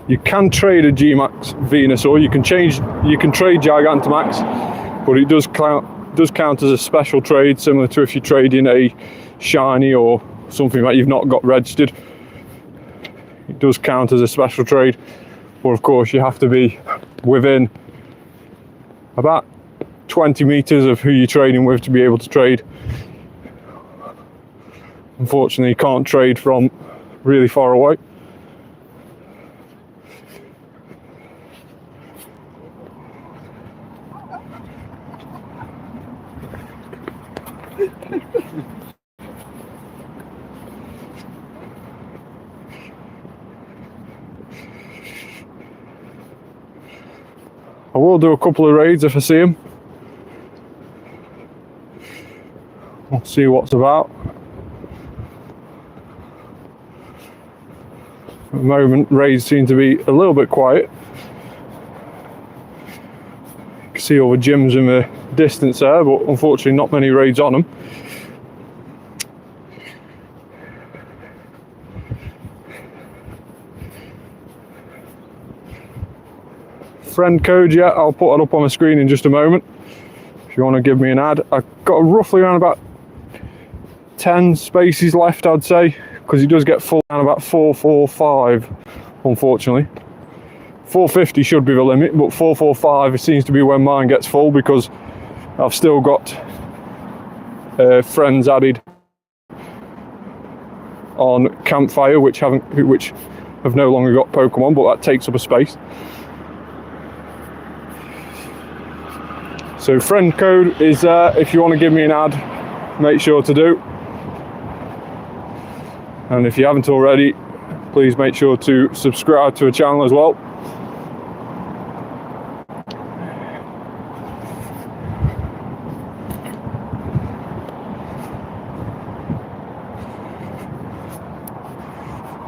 You can trade a G-Max Venusaur. You can trade Gigantamax. But it does count as a special trade, similar to if you're trading a shiny or something that you've not got registered. It does count as a special trade, but of course you have to be within about 20 meters of who you're trading with to be able to trade. Unfortunately, you can't trade from really far away. I will do a couple of raids if I see them. We'll see what's about. At the moment, raids seem to be a little bit quiet. You can see all the gyms in the distance there, but unfortunately not many raids on them. Friend code, yeah, I'll put it up on the screen in just a moment if you want to give me an ad. I've got roughly around about 10 spaces left, I'd say, because he does get full around about 445, unfortunately. 450 should be the limit, but 445 seems to be when mine gets full, because I've still got friends added on Campfire, which have no longer got Pokemon, but that takes up a space. So friend code is there if you want to give me an ad, make sure to do. And if you haven't already, please make sure to subscribe to the channel as well.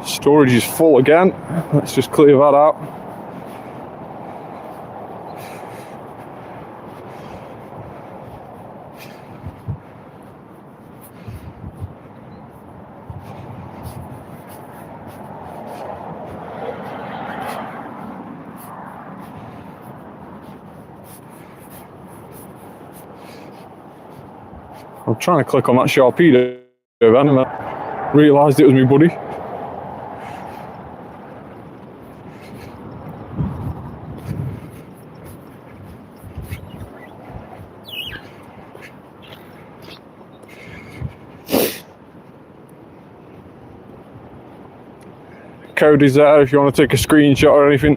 Storage is full again. Let's just clear that out. I'm trying to click on that Sharpedo then, and I realised it was my buddy. Code is there if you want to take a screenshot or anything.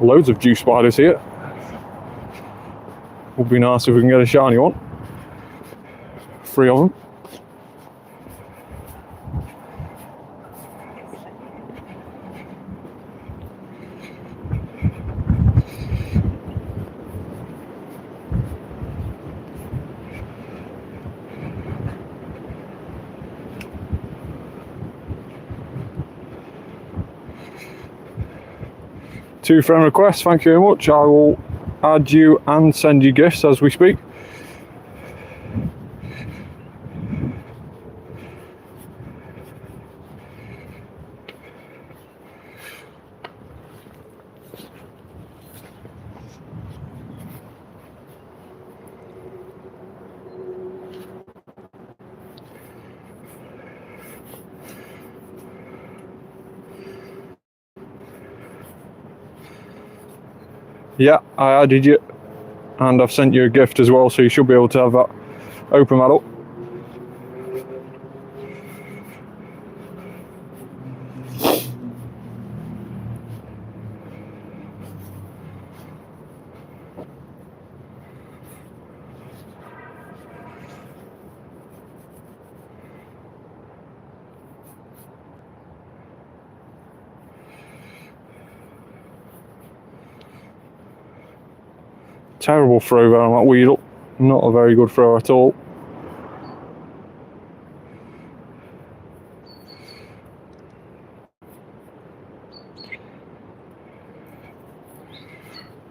Loads of juice spiders here. Would be nice if we can get a shiny one. 3 of them. Two friend requests, thank you very much. I will add you and send you gifts as we speak. Yeah, I added you and I've sent you a gift as well, so you should be able to have that. Open that up. Terrible throw there on that Weedle. Not a very good throw at all.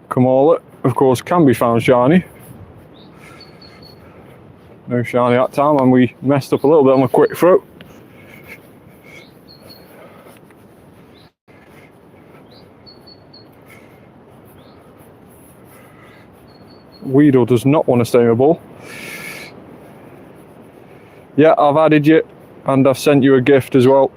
Kamala, of course, can be found shiny. No shiny that time, and we messed up a little bit on the quick throw. Weedle does not want to stay in the ball. Yeah, I've added you and I've sent you a gift as well.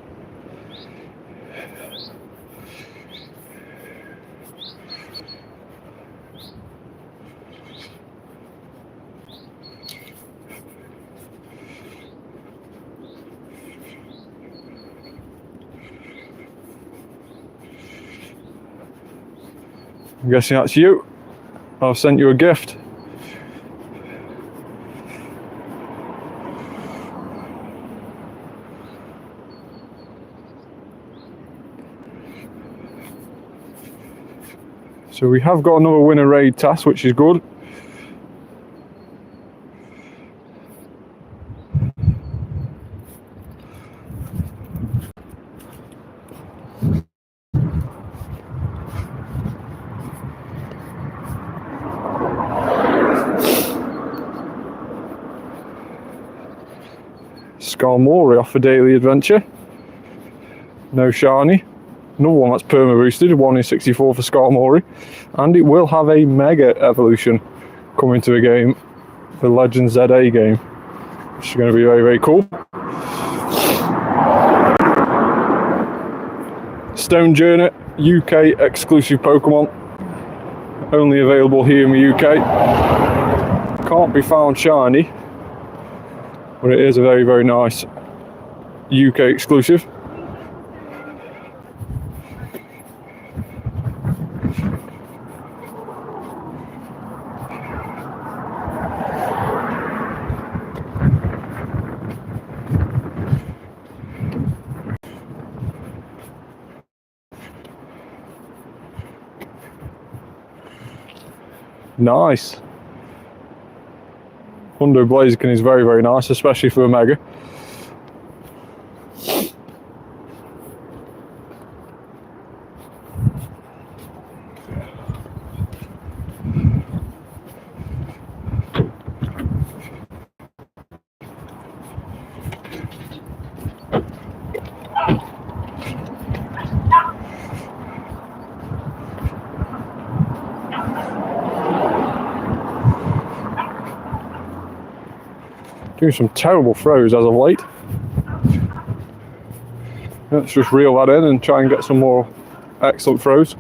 I'm guessing that's you. I've sent you a gift. So we have got another winner raid task, which is good. Skarmory off a daily adventure. No shiny. Another one that's perma boosted, 1 in 64 for Skarmory. And it will have a mega evolution coming to the game, the Legend ZA game, which is going to be very, very cool. Stone Journey, UK exclusive Pokemon. Only available here in the UK. Can't be found shiny, but it is a very, very nice UK exclusive. Nice. Hundo Blaziken is very, very nice, especially for a mega. Doing some terrible throws as of late. Let's just reel that in and try and get some more excellent throws.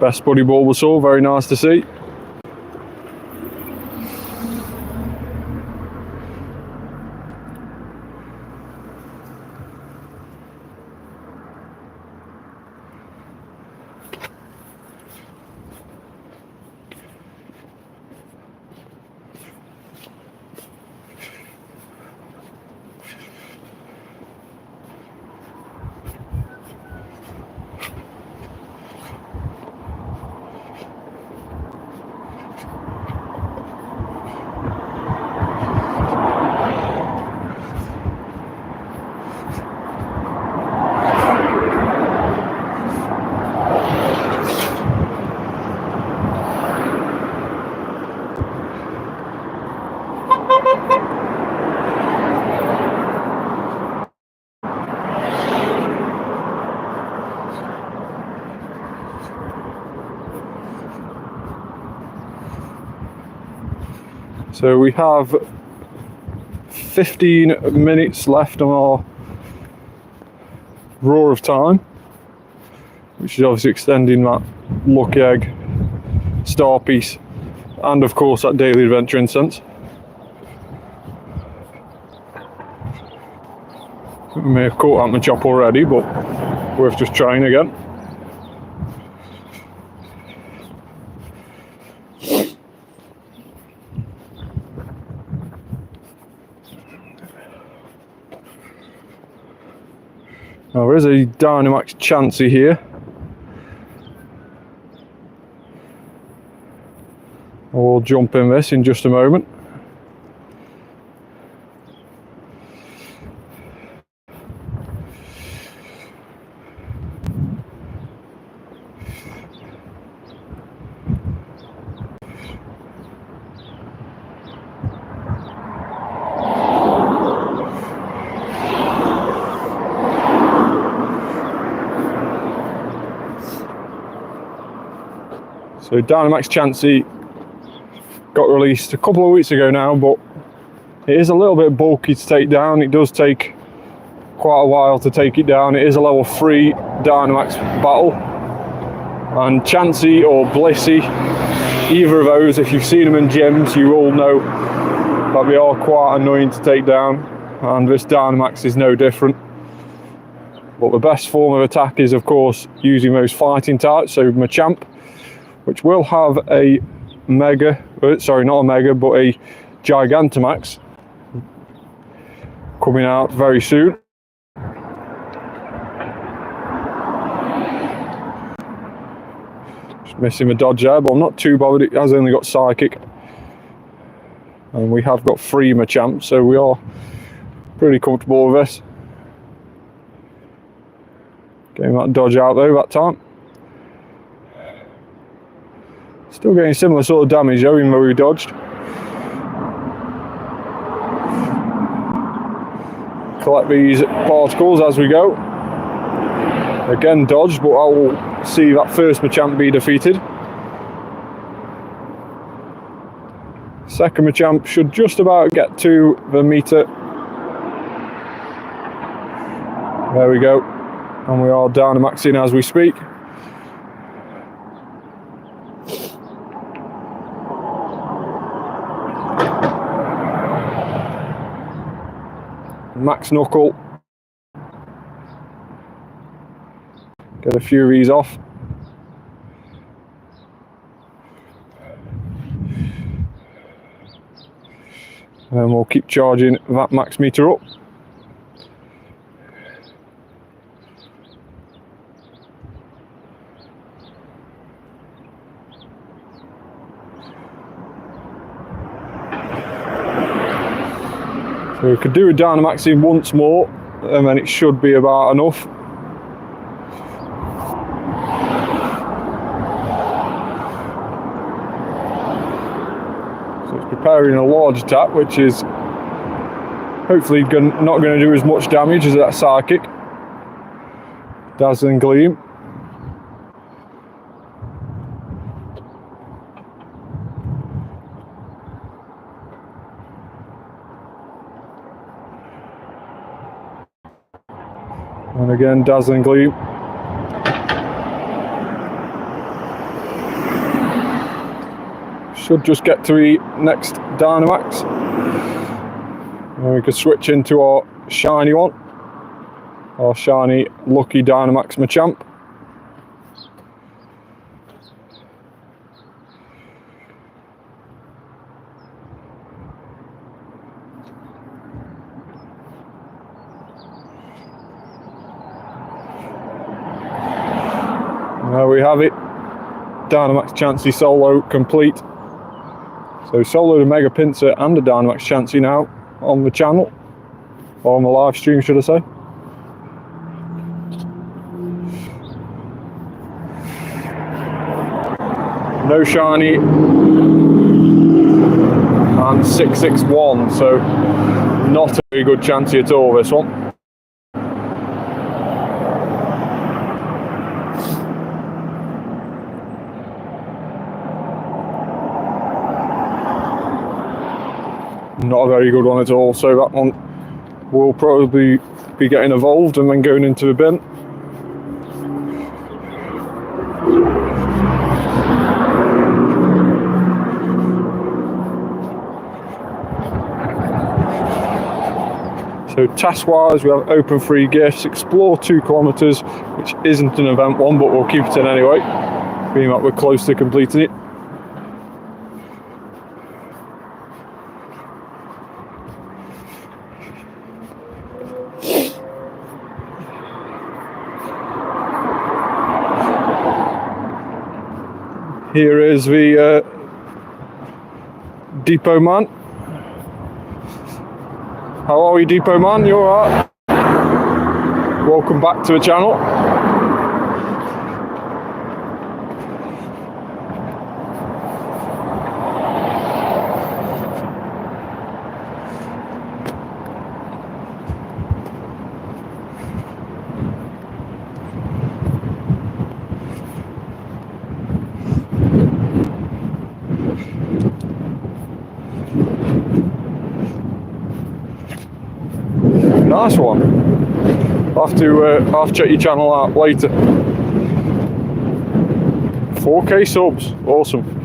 Best buddy Bulbasaur, very nice to see. So we have 15 minutes left on our Roar of Time, which is obviously extending that Lucky Egg, Star Piece, and of course that Daily Adventure Incense. We may have caught out my chop already, but worth just trying again. Now there is a Dynamax Chansey here. We'll jump in this in just a moment. So Dynamax Chansey got released a couple of weeks ago now, but it is a little bit bulky to take down. It does take quite a while to take it down. It is a level 3 Dynamax battle. And Chansey or Blissey, either of those, if you've seen them in gyms, you all know that they are quite annoying to take down. And this Dynamax is no different. But the best form of attack is, of course, using those fighting types. So Machamp, which will have a Mega, sorry, not a Mega, but a Gigantamax coming out very soon. Just missing the dodge there, but I'm not too bothered. It has only got Psychic. And we have got 3 Machamps, so we are pretty comfortable with this. Getting that dodge out though that time. Still getting similar sort of damage though, even though we dodged. Collect these particles as we go. Again dodged, but I will see that first Machamp be defeated. Second Machamp should just about get to the meter. There we go. And we are Dynamaxing as we speak. Max Knuckle. Get a few of these off. And we'll keep charging that max meter up. So we could do a Dynamaxing once more, and then it should be about enough. So it's preparing a large attack, which is hopefully not going to do as much damage as that Psychic. Dazzling Gleam. And again, Dazzling Gleam. Should just get to the next Dynamax. And we can switch into our shiny one. Our shiny lucky Dynamax Machamp. There we have it. Dynamax Chansey solo complete. So solo the Mega Pinsir and the Dynamax Chansey now on the channel. Or on the live stream, should I say. No shiny. And 661, so not a very good Chansey at all, this one. Not a very good one at all, so that one will probably be getting evolved and then going into the bin. So task wise, we have open 3 gifts, explore 2 kilometers, which isn't an event one, but we'll keep it in anyway, being that we're close to completing it. Here is the Depot Man. How are you, Depot Man? You alright? Welcome back to the channel. Nice one. I'll have to check your channel out later. 4K subs, awesome.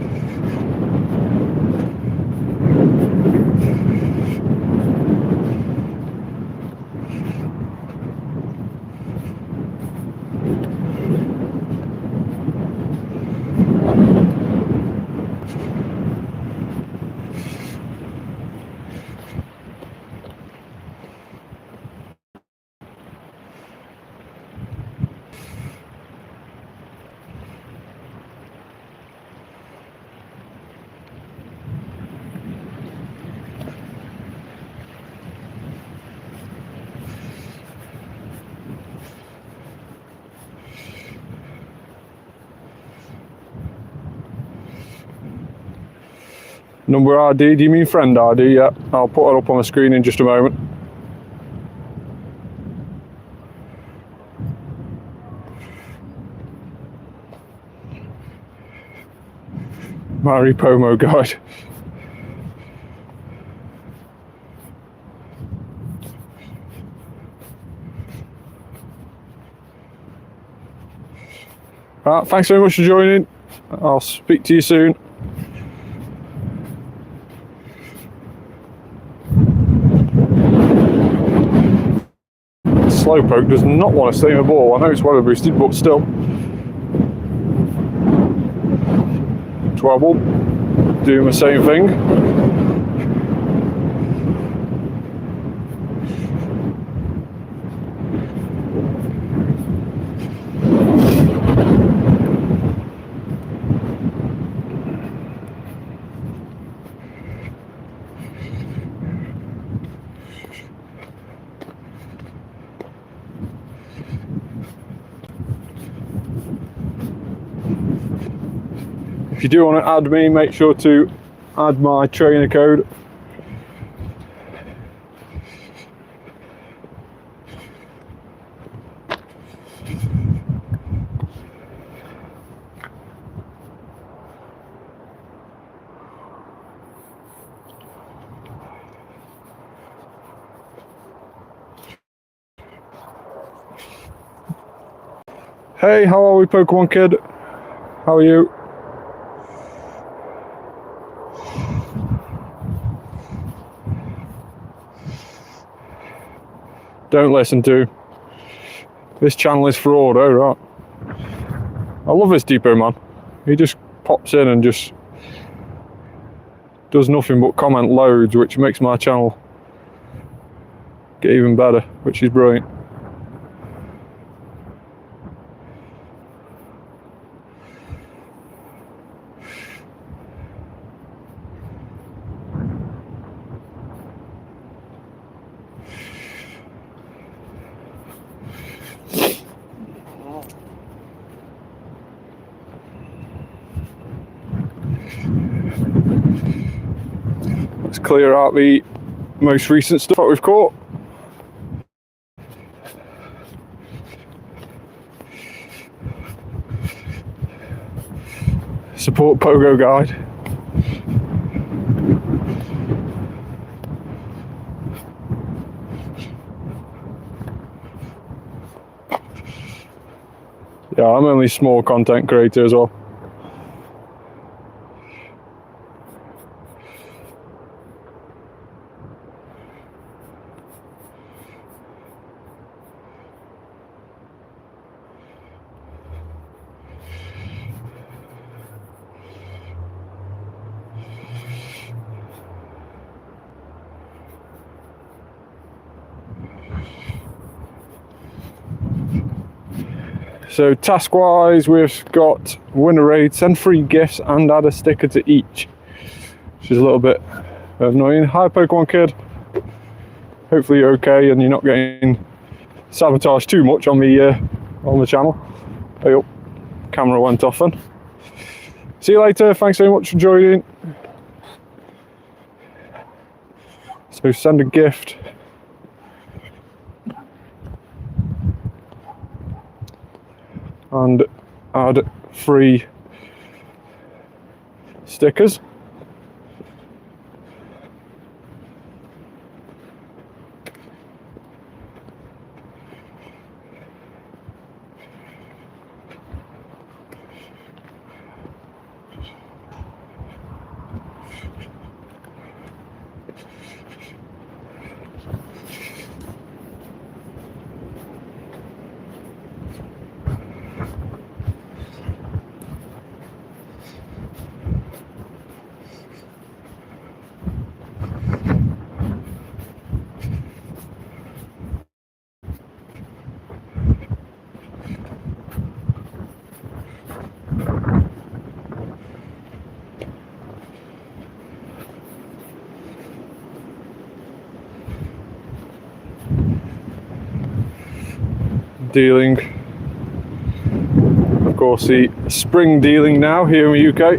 Number ID, do you mean friend ID? Yeah, I'll put it up on the screen in just a moment. Mari Pomo guide. Right, thanks very much for joining. I'll speak to you soon. Slowpoke does not want to stay in the ball. I know it's weather boosted, but still. Trouble. Doing the same thing. If you do want to add me, make sure to add my trainer code. Hey, how are we, Pokemon Kid? How are you? Don't listen to. This channel is fraud, oh right. I love this depot man. He just pops in and just does nothing but comment loads, which makes my channel get even better, which is brilliant. Let's clear out the most recent stuff that we've caught. Support Pogo Guide. Yeah, I'm only a small content creator as well. So task wise, we've got win a raid, send free gifts and add a sticker to each, which is a little bit annoying. Hi Pokemon Kid, hopefully you're okay and you're not getting sabotaged too much on the channel. Oh, camera went off then. See you later, thanks very much for joining. So send a gift. And add free stickers. Dealing, of course, the spring dealing now here in the UK.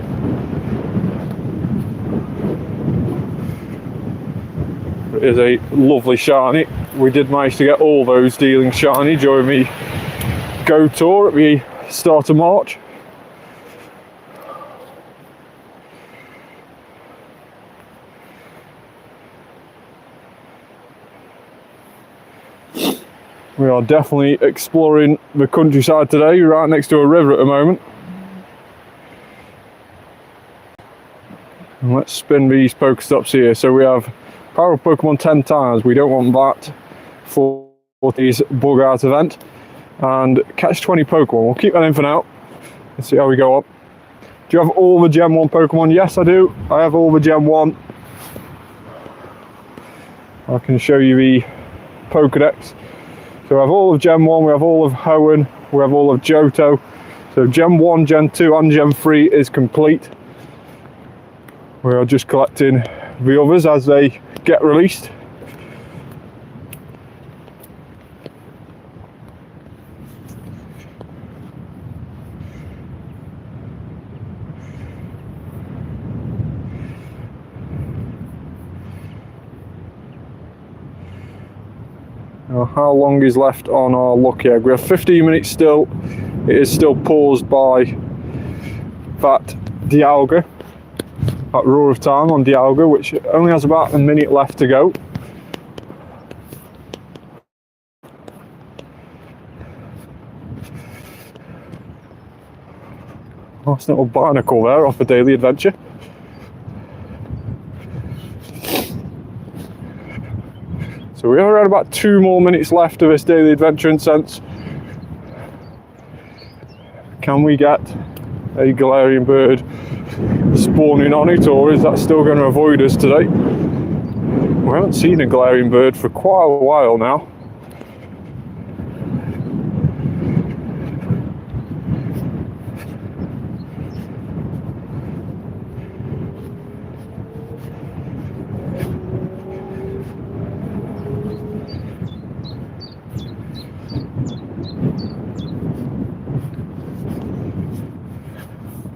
It is a lovely shiny. We did manage to get all those dealing shiny during the Go tour at the start of March. We are definitely exploring the countryside today, right next to a river at the moment. And let's spin these Pokestops here. So we have power of Pokemon 10 times. We don't want that for this bug out event. And catch 20 Pokemon. We'll keep that in for now. Let's see how we go up. Do you have all the Gen 1 Pokemon? Yes, I do. I have all the Gen 1. I can show you the Pokedex. So we have all of Gen 1, we have all of Hoenn, we have all of Johto. So Gen 1, Gen 2 and Gen 3 is complete. We are just collecting the others as they get released. Now, how long is left on our lucky egg? We have 15 minutes still. It is still paused by that Dialga, that Roar of Time on Dialga, which only has about a minute left to go. Nice little barnacle there off a daily adventure. So So we have around about 2 more minutes left of this daily adventure incense. Can we get a Galarian bird spawning on it, or is that still going to avoid us today? We haven't seen a Galarian bird for quite a while now.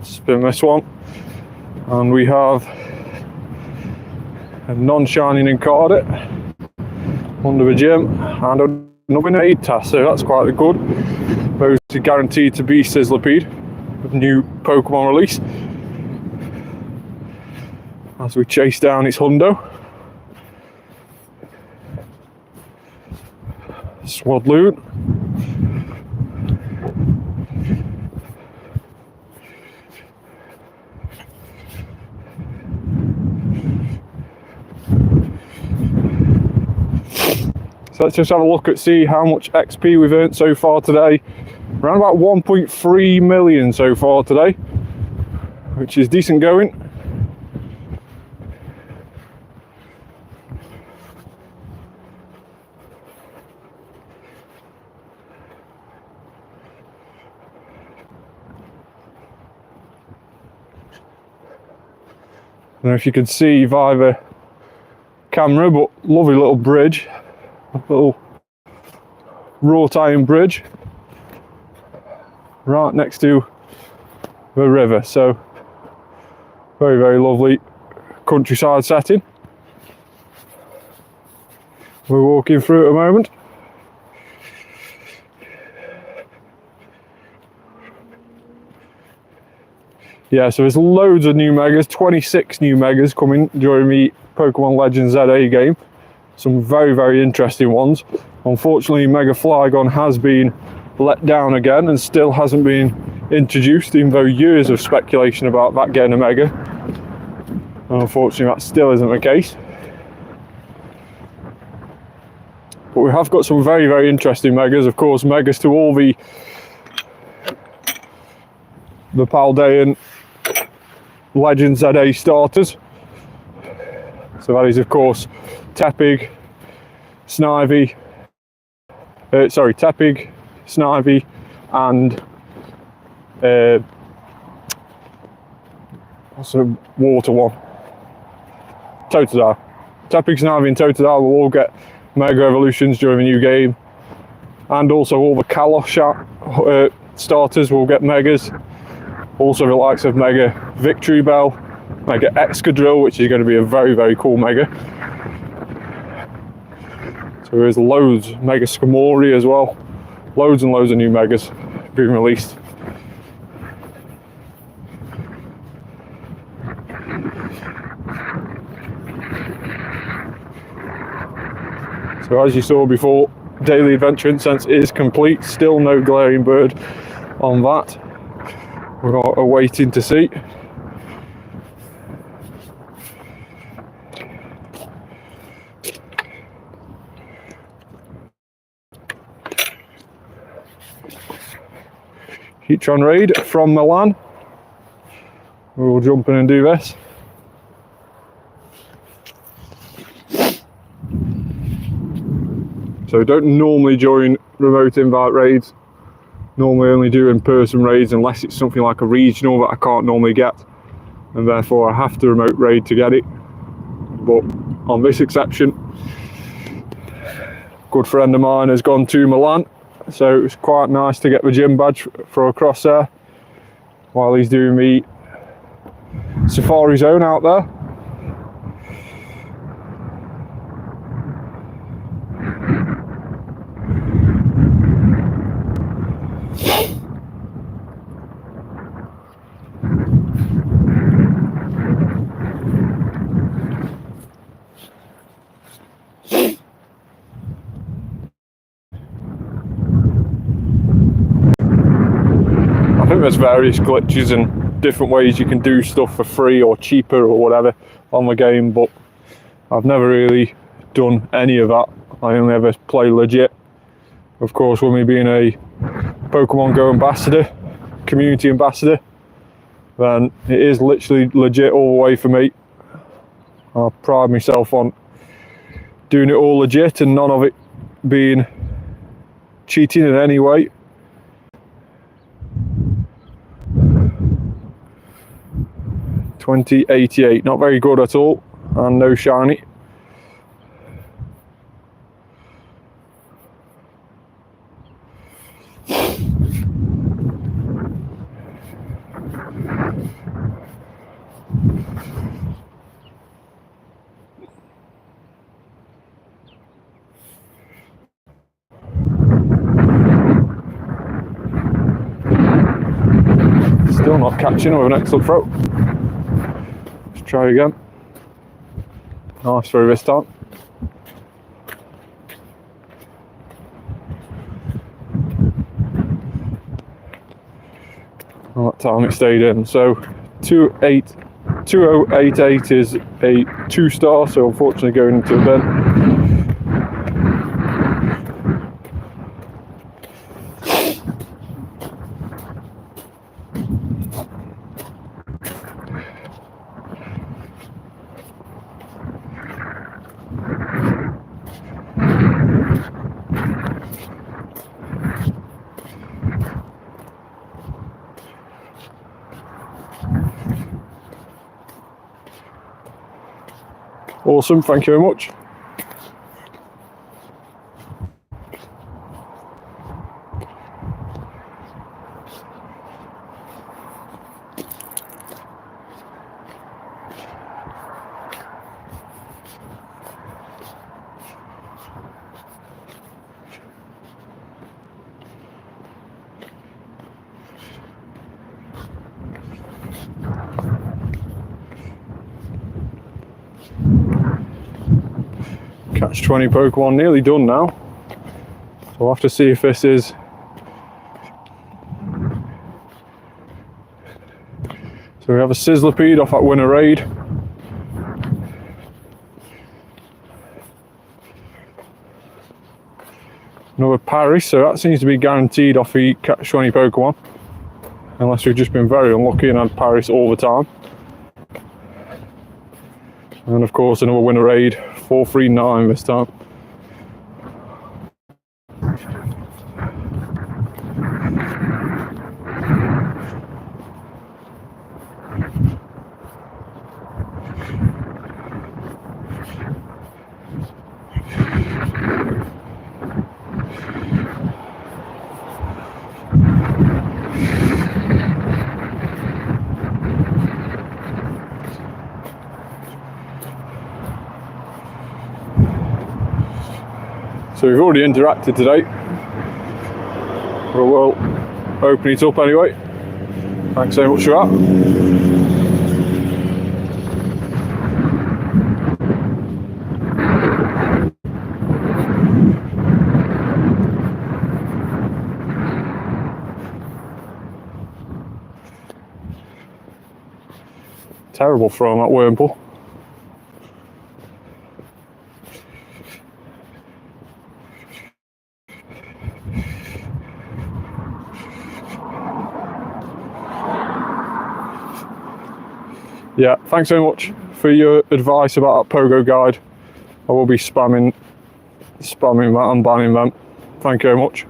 Spin this one, and we have a non-shining Incarnate under the gym and another aid task, so that's quite good. Those are guaranteed to be Sizzlipede with new Pokemon release as we chase down its Hundo. Swadloon. So let's just have a look at see how much XP we've earned so far today. Around about 1.3 million so far today, which is decent going. I don't know if you can see via the camera, but lovely little bridge. A little wrought iron bridge right next to the river, so very, very lovely countryside setting. We're walking through at the moment. Yeah, so there's loads of new megas, 26 new megas coming during the Pokemon Legends ZA game. Some very, very interesting ones. Unfortunately, Mega Flygon has been let down again and still hasn't been introduced, even though years of speculation about that getting a Mega. And unfortunately, that still isn't the case. But we have got some very, very interesting Megas. Of course, Megas to all the Paldean Legends ZA starters. So that is, of course, Tepig, Snivy, Tepig, Snivy, and what's the water one? Totodile. Tepig, Snivy, and Totodile will all get Mega Evolutions during the new game, and also all the Kalos starters will get Megas. Also the likes of Mega Victory Bell, Mega Excadrill, which is going to be a very, very cool Mega. So there's loads, Mega Skamori as well. Loads and loads of new Megas being released. So as you saw before, Daily Adventure Incense is complete. Still no Galarian bird on that. We're waiting to see. Heatran raid from Milan. We'll jump in and do this. So don't normally join remote invite raids. Normally only do in-person raids unless it's something like a regional that I can't normally get, and therefore I have to remote raid to get it. But on this exception, a good friend of mine has gone to Milan, so it was quite nice to get the gym badge for across there while he's doing the Safari Zone out there. I think there's various glitches and different ways you can do stuff for free or cheaper or whatever on the game, but I've never really done any of that I only ever play legit. Of course, with me being a Pokemon GO ambassador, community ambassador, then it is literally legit all the way for me. I pride myself on doing it all legit and none of it being cheating in any way. $20.88, not very good at all, and no shiny. Still not catching with an excellent throw. Let's try again. Nice throw this time. Well, that time it stayed in. So 2088 is a 2-star, so unfortunately going into event. Awesome, thank you very much. Catch 20 Pokemon nearly done now, so we'll have to see if this is so we have a Sizzlipede off that winner raid, another Paris, so that seems to be guaranteed off the catch 20 Pokemon, unless we've just been very unlucky and had Paris all the time. And of course another winner raid, 439 this time. So we've already interacted today. We'll open it up anyway. Thanks so much for that. Terrible throw on that Wurmple. Yeah, thanks so much for your advice about that Pogo guide. I will be spamming that and banning them. Thank you very much.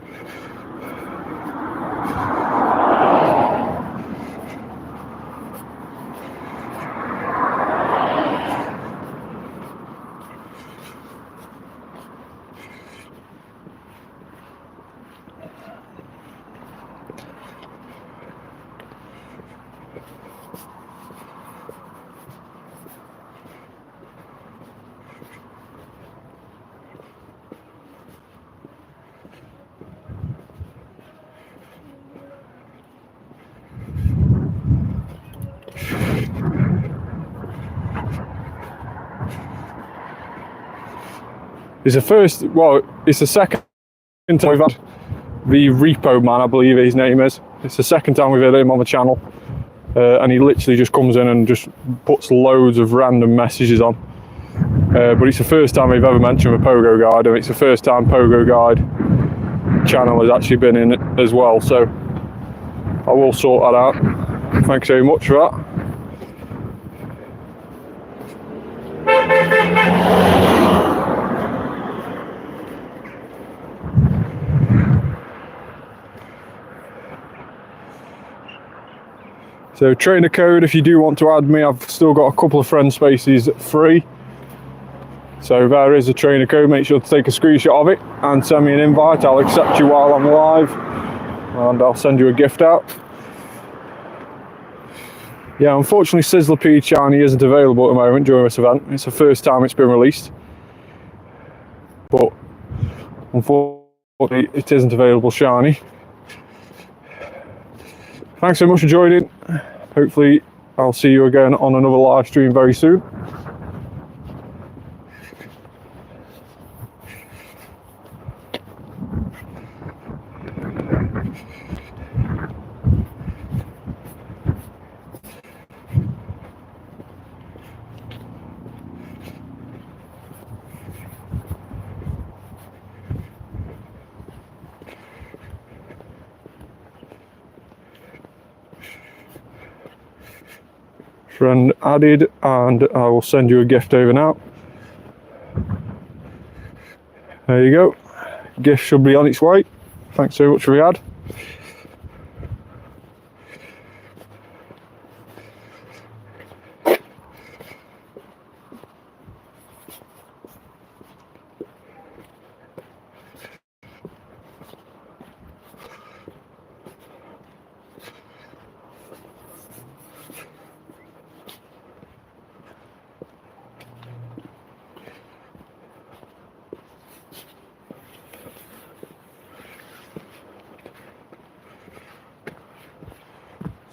It's the second time we've had the Repo Man, I believe his name is. It's the second time we've had him on the channel. And he literally just comes in and just puts loads of random messages on. But it's the first time we've ever mentioned a Pogo Guide, and it's the first time Pogo Guide channel has actually been in it as well, so I will sort that out. Thanks very much for that. So trainer code, if you do want to add me, I've still got a couple of friend spaces free. So there is a trainer code, make sure to take a screenshot of it and send me an invite. I'll accept you while I'm live and I'll send you a gift out. Yeah, unfortunately Sizzlipede Shiny isn't available at the moment during this event. It's the first time it's been released. But unfortunately it isn't available Shiny. Thanks so much for joining. Hopefully I'll see you again on another live stream very soon. Friend added, and I will send you a gift over now. There you go. Gift should be on its way. Thanks so much for the ad.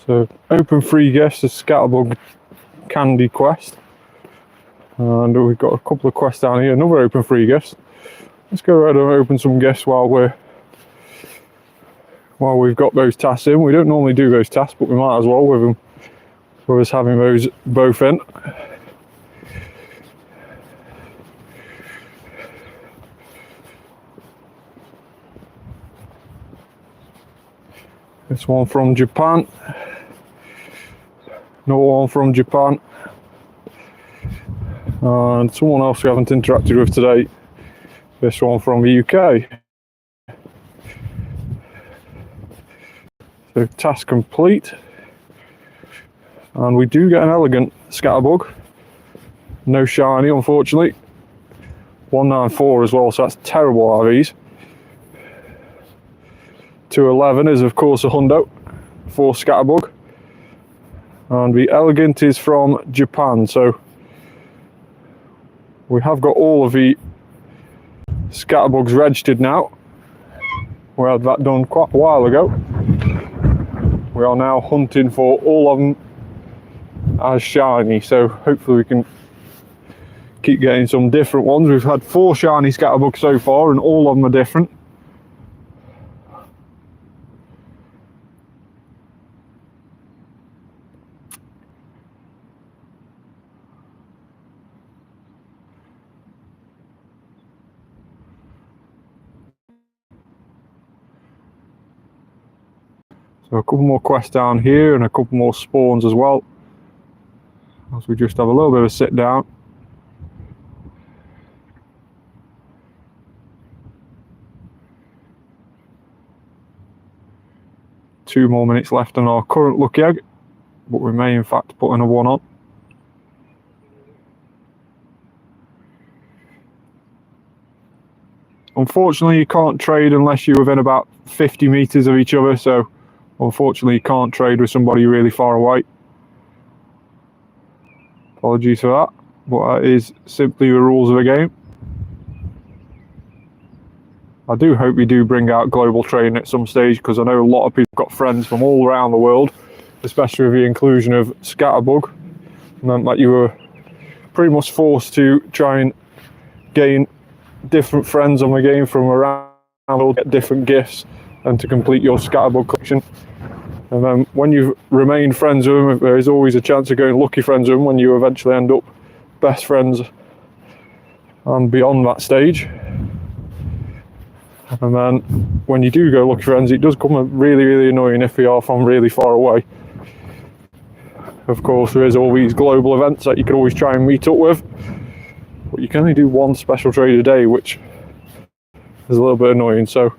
So open free gifts, a Scatterbug candy quest, and we've got a couple of quests down here, another open free gifts. Let's go ahead and open some gifts while we've got those tasks in. We don't normally do those tasks, but we might as well with us having those both in. This one from Japan. Another one from Japan, and someone else we haven't interacted with today. This one from the UK. So task complete, and we do get an elegant Scatterbug. No shiny, unfortunately. 194 as well, so that's terrible RVs. 211 is of course a Hundo for Scatterbug. And the elegant is from Japan, so we have got all of the Scatterbugs registered now. We had that done quite a while ago. We are now hunting for all of them as shiny, so hopefully we can keep getting some different ones. We've had 4 shiny Scatterbugs so far and all of them are different. So a couple more quests down here and a couple more spawns as well, as we just have a little bit of a sit down. Two more minutes left on our current lucky egg, but we may in fact put another one on. Unfortunately you can't trade unless you're within about 50 meters of each other, so unfortunately you can't trade with somebody really far away. Apologies for that, but that is simply the rules of the game. I do hope we do bring out global trading at some stage, because I know a lot of people have got friends from all around the world, especially with the inclusion of Scatterbug. It meant that you were pretty much forced to try and gain different friends on the game from around the world, get different gifts, and to complete your Scatterbug collection. And then when you've remained friends with them, there is always a chance of going lucky friends with them when you eventually end up best friends and beyond that stage. And then when you do go Lucky Friends, it does come really, really annoying if you are from really far away. Of course, there is all these global events that you can always try and meet up with, but you can only do one special trade a day, which is a little bit annoying. So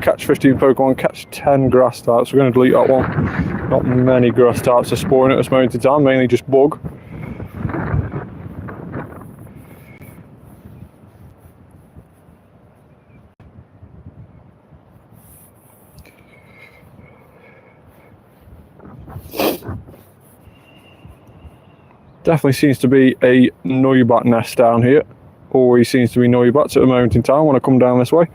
catch 15 Pokemon, catch 10 grass types. We're going to delete that one. Not many grass types are spawning at this moment in time, mainly just bug. Definitely seems to be a Noibat nest down here. Always seems to be Noibats at the moment in time when I come down this way.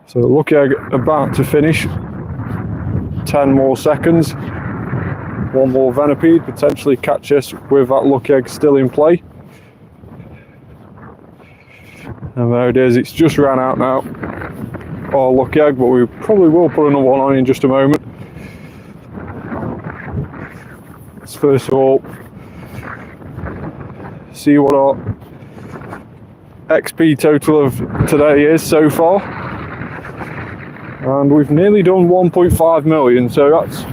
So Lucky Egg about to finish. 10 more seconds. One more Venipede, potentially catch us with that Lucky Egg still in play. And there it is, it's just ran out now. Our Lucky Egg, but we probably will put another one on in just a moment. Let's first of all see what our XP total of today is so far. And we've nearly done 1.5 million, so that's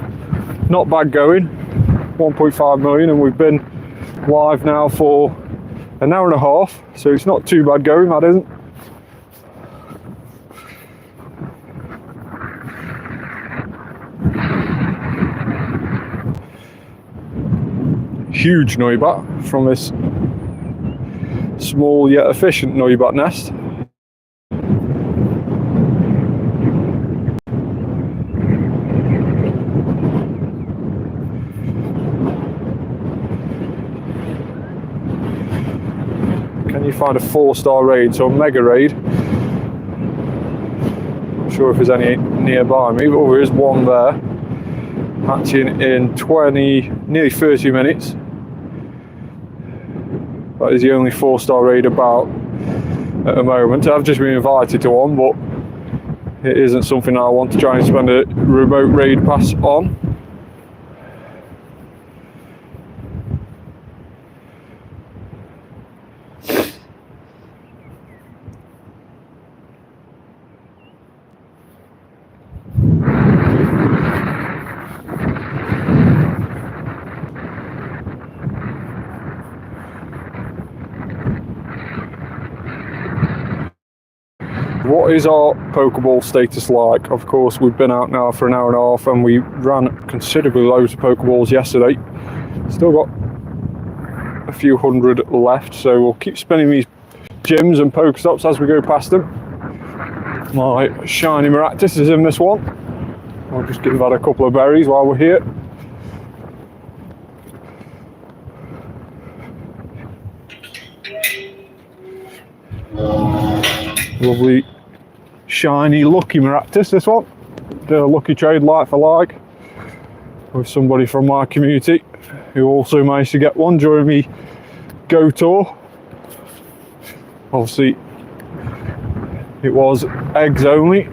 not bad going. 1.5 million, and we've been live now for an hour and a half, so it's not too bad going, that isn't. Huge Noibat from this small yet efficient Noibat nest. Can you find a 4-star raid, so a mega raid? Not sure if there's any nearby me, but there is one there. Hatching in nearly 30 minutes. That is the only 4-star raid about at the moment. I've just been invited to one, but it isn't something I want to try and spend a remote raid pass on. What is our Pokeball status like? Of course, we've been out now for an hour and a half and we ran considerably loads of Pokeballs yesterday. Still got a few hundred left, so we'll keep spinning these gyms and Pokestops as we go past them. My shiny Maractus is in this one. I'll just give that a couple of berries while we're here. Lovely shiny lucky Maractus, this one. Did a lucky trade like for like with somebody from my community who also managed to get one during the Go tour. Obviously it was eggs only.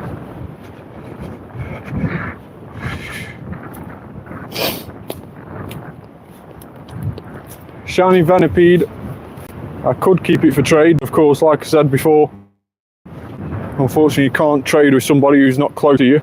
Shiny Venipede, I could keep it for trade, of course, like I said before. Unfortunately, you can't trade with somebody who's not close to you.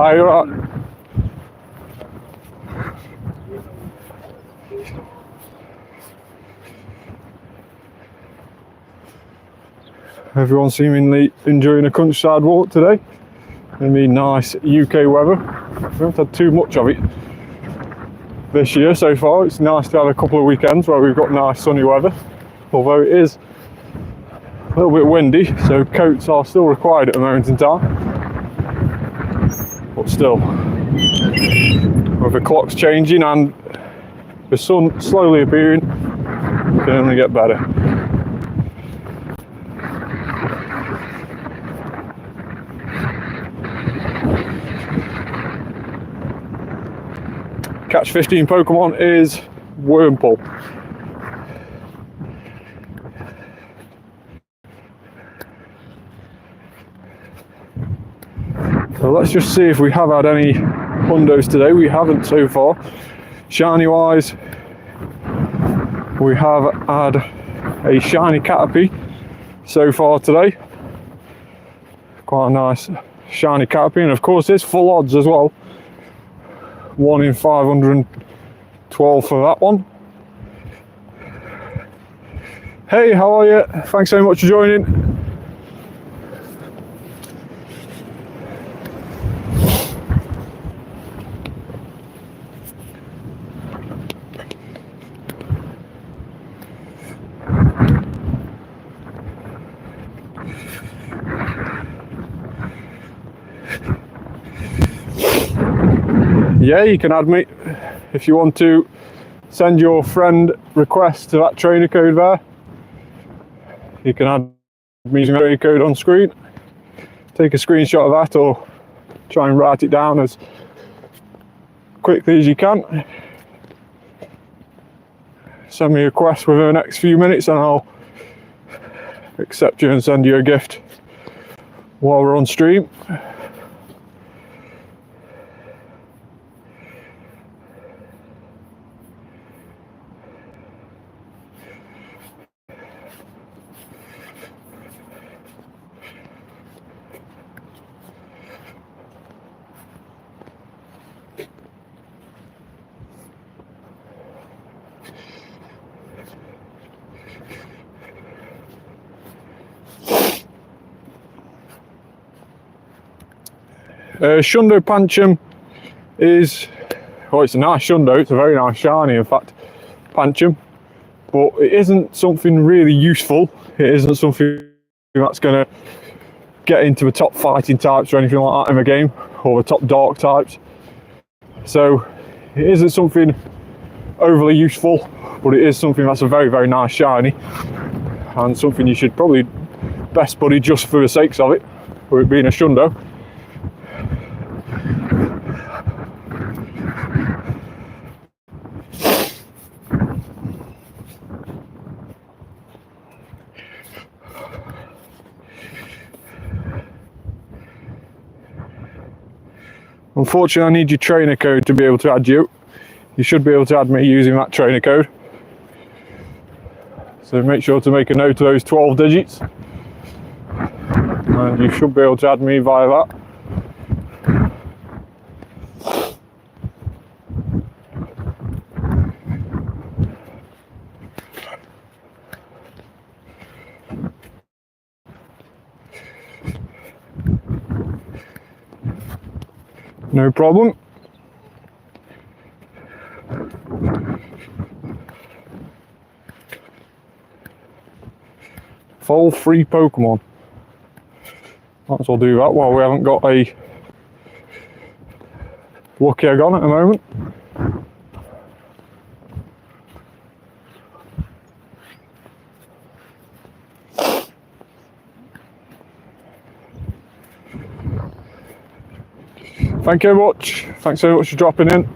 Are you alright? Everyone seemingly enjoying a countryside walk today. In the nice UK weather. We haven't had too much of it this year so far. It's nice to have a couple of weekends where we've got nice sunny weather, although it is a little bit windy, so coats are still required at the moment in time. But still, with the clocks changing and the sun slowly appearing, it can only get better. Catch 15 Pokemon is Wurmple. So let's just see if we have had any Hundos today. We haven't so far. Shiny wise, we have had a shiny Caterpie so far today. Quite a nice shiny Caterpie, and of course it's full odds as well. 1 in 512 for that one. Hey, how are you? Thanks so much for joining. Yeah, you can add me if you want to send your friend request to that trainer code there. You can add me using the trainer code on screen. Take a screenshot of that or try and write it down as quickly as you can. Send me a request within the next few minutes and I'll accept you and send you a gift while we're on stream. Hundo Pancham is, well, it's a nice Hundo, it's a very nice shiny in fact, Pancham, but it isn't something really useful. It isn't something that's going to get into the top fighting types or anything like that in the game, or the top dark types. So it isn't something overly useful, but it is something that's a very, very nice shiny, and something you should probably best buddy just for the sakes of it, for it being a Hundo. Unfortunately, I need your trainer code to be able to add you. You should be able to add me using that trainer code. So make sure to make a note of those 12 digits. And you should be able to add me via that. No problem. Full free Pokemon. Might as well do that while we haven't got a lucky egg on at the moment. Thank you very much. Thanks so much for dropping in.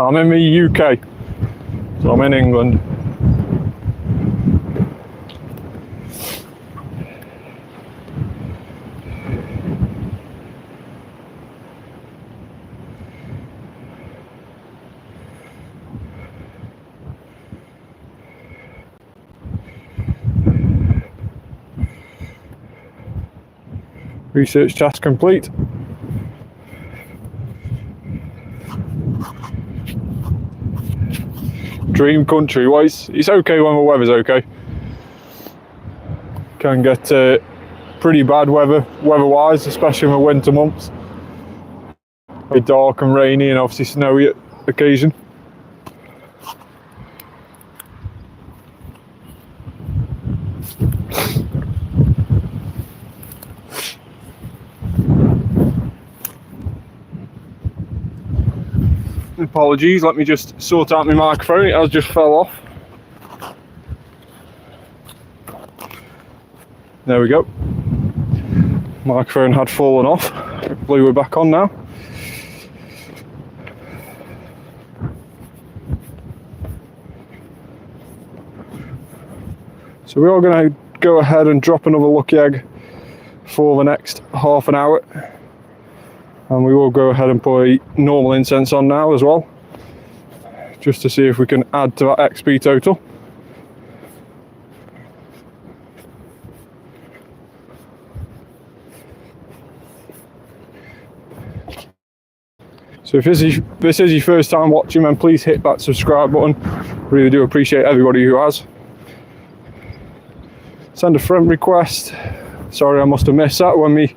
I'm in the UK, so I'm in England. Research task complete. Dream country. Well, it's okay when the weather's okay. Can get pretty bad weather-wise, especially in the winter months. Very dark and rainy and obviously snowy at occasion. Apologies, let me just sort out my microphone, it has just fell off. There we go. Microphone had fallen off. Hopefully we're back on now. So we are going to go ahead and drop another lucky egg for the next half an hour. And we will go ahead and put a normal incense on now as well, just to see if we can add to that XP total. So if this is your first time watching, then please hit that subscribe button. Really do appreciate everybody who has. Send a friend request. Sorry, I must have missed that when my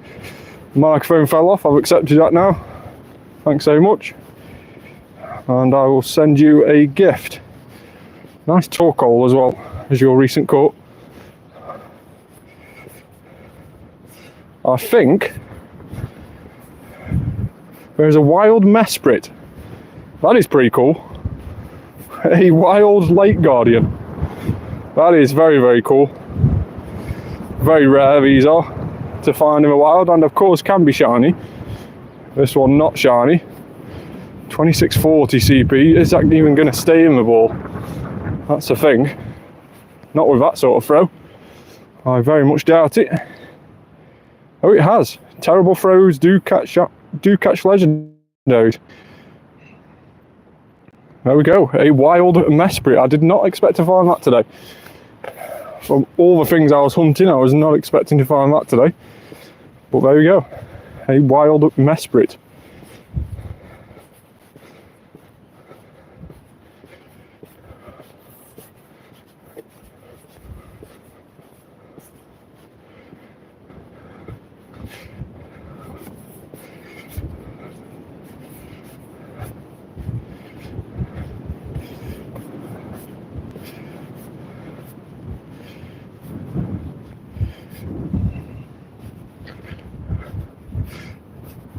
microphone fell off. I've accepted that now. Thanks so much. And I will send you a gift. Nice torkoal as well as your recent coat. I think there's a wild Mesprit. That is pretty cool. A wild lake guardian. That is very, very cool. Very rare these are to find in the wild, and of course can be shiny. This one not shiny. 2640 CP. Is that even going to stay in the ball? That's the thing. Not with that sort of throw. I very much doubt it. Oh, it has. Terrible throws do catch legendaries. There we go. A wild Mesprit. I did not expect to find that today. From all the things I was hunting, I was not expecting to find that today. But there we go. A wild Mesprit.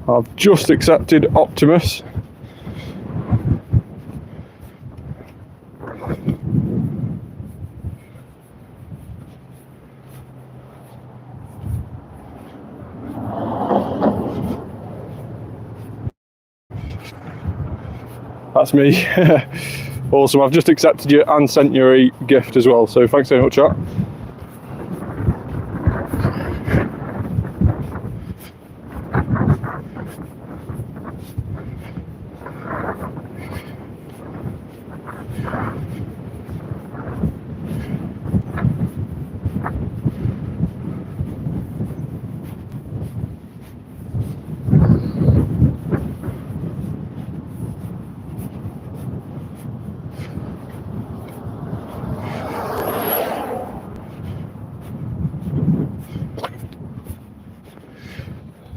I've just accepted Optimus. That's me. Awesome, I've just accepted you and sent you a gift as well, so thanks so much for that.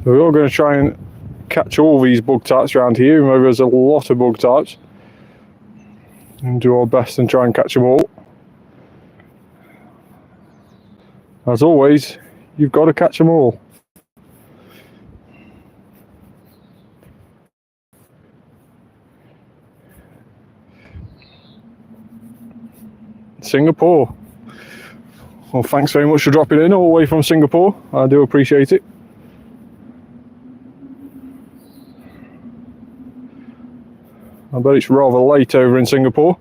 So we're all going to try and catch all these bug tarts around here, even though there's a lot of bug tarts, and do our best and try and catch them all. As always, you've got to catch them all. Singapore. Well, thanks very much for dropping in all the way from Singapore. I do appreciate it. I bet it's rather late over in Singapore.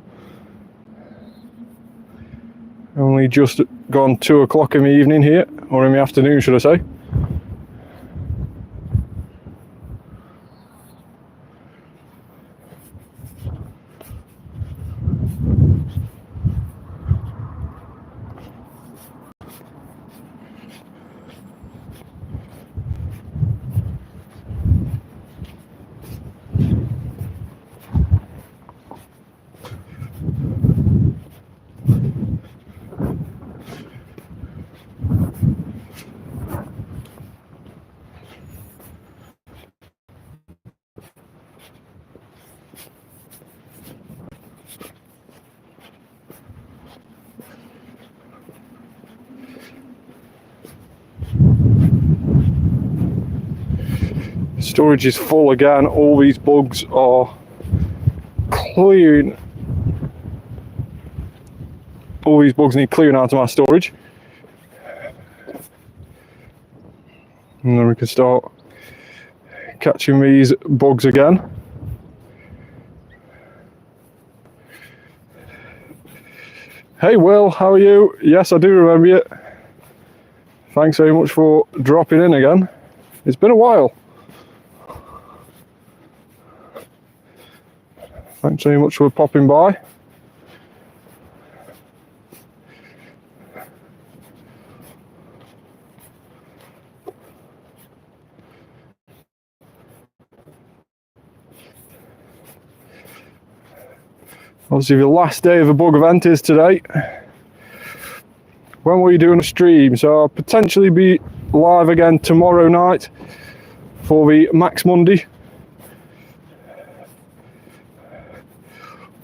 Only just gone 2 o'clock in the evening here, or in the afternoon should I say. Storage is full again. All these bugs are clearing. All these bugs need clearing out of my storage. And then we can start catching these bugs again. Hey Will, how are you? Yes, I do remember you. Thanks very much for dropping in again. It's been a while. Thanks very much for popping by. Obviously the last day of the bug event is today. When were you doing a stream? So I'll potentially be live again tomorrow night for the Max Monday.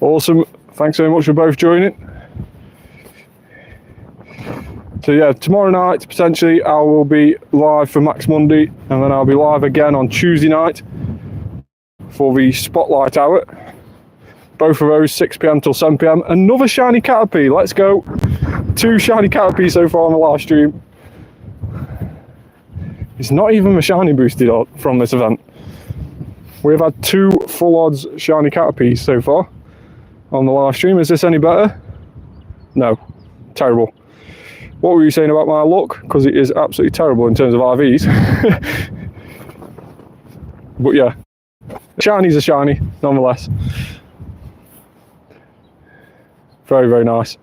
Awesome, thanks very much for both joining. So yeah, tomorrow night potentially I will be live for Max Monday, and then I'll be live again on Tuesday night for the Spotlight Hour. Both of those 6 PM till 7 PM. Another shiny Caterpie, let's go. 2 shiny Caterpie so far on the live stream. It's not even the shiny boosted from this event. We've had 2 full odds shiny Caterpies so far on the live stream. Is this any better? No, terrible. What were you saying about my luck? Because it is absolutely terrible in terms of RVs. But yeah, shinies are shiny nonetheless. Very, very nice.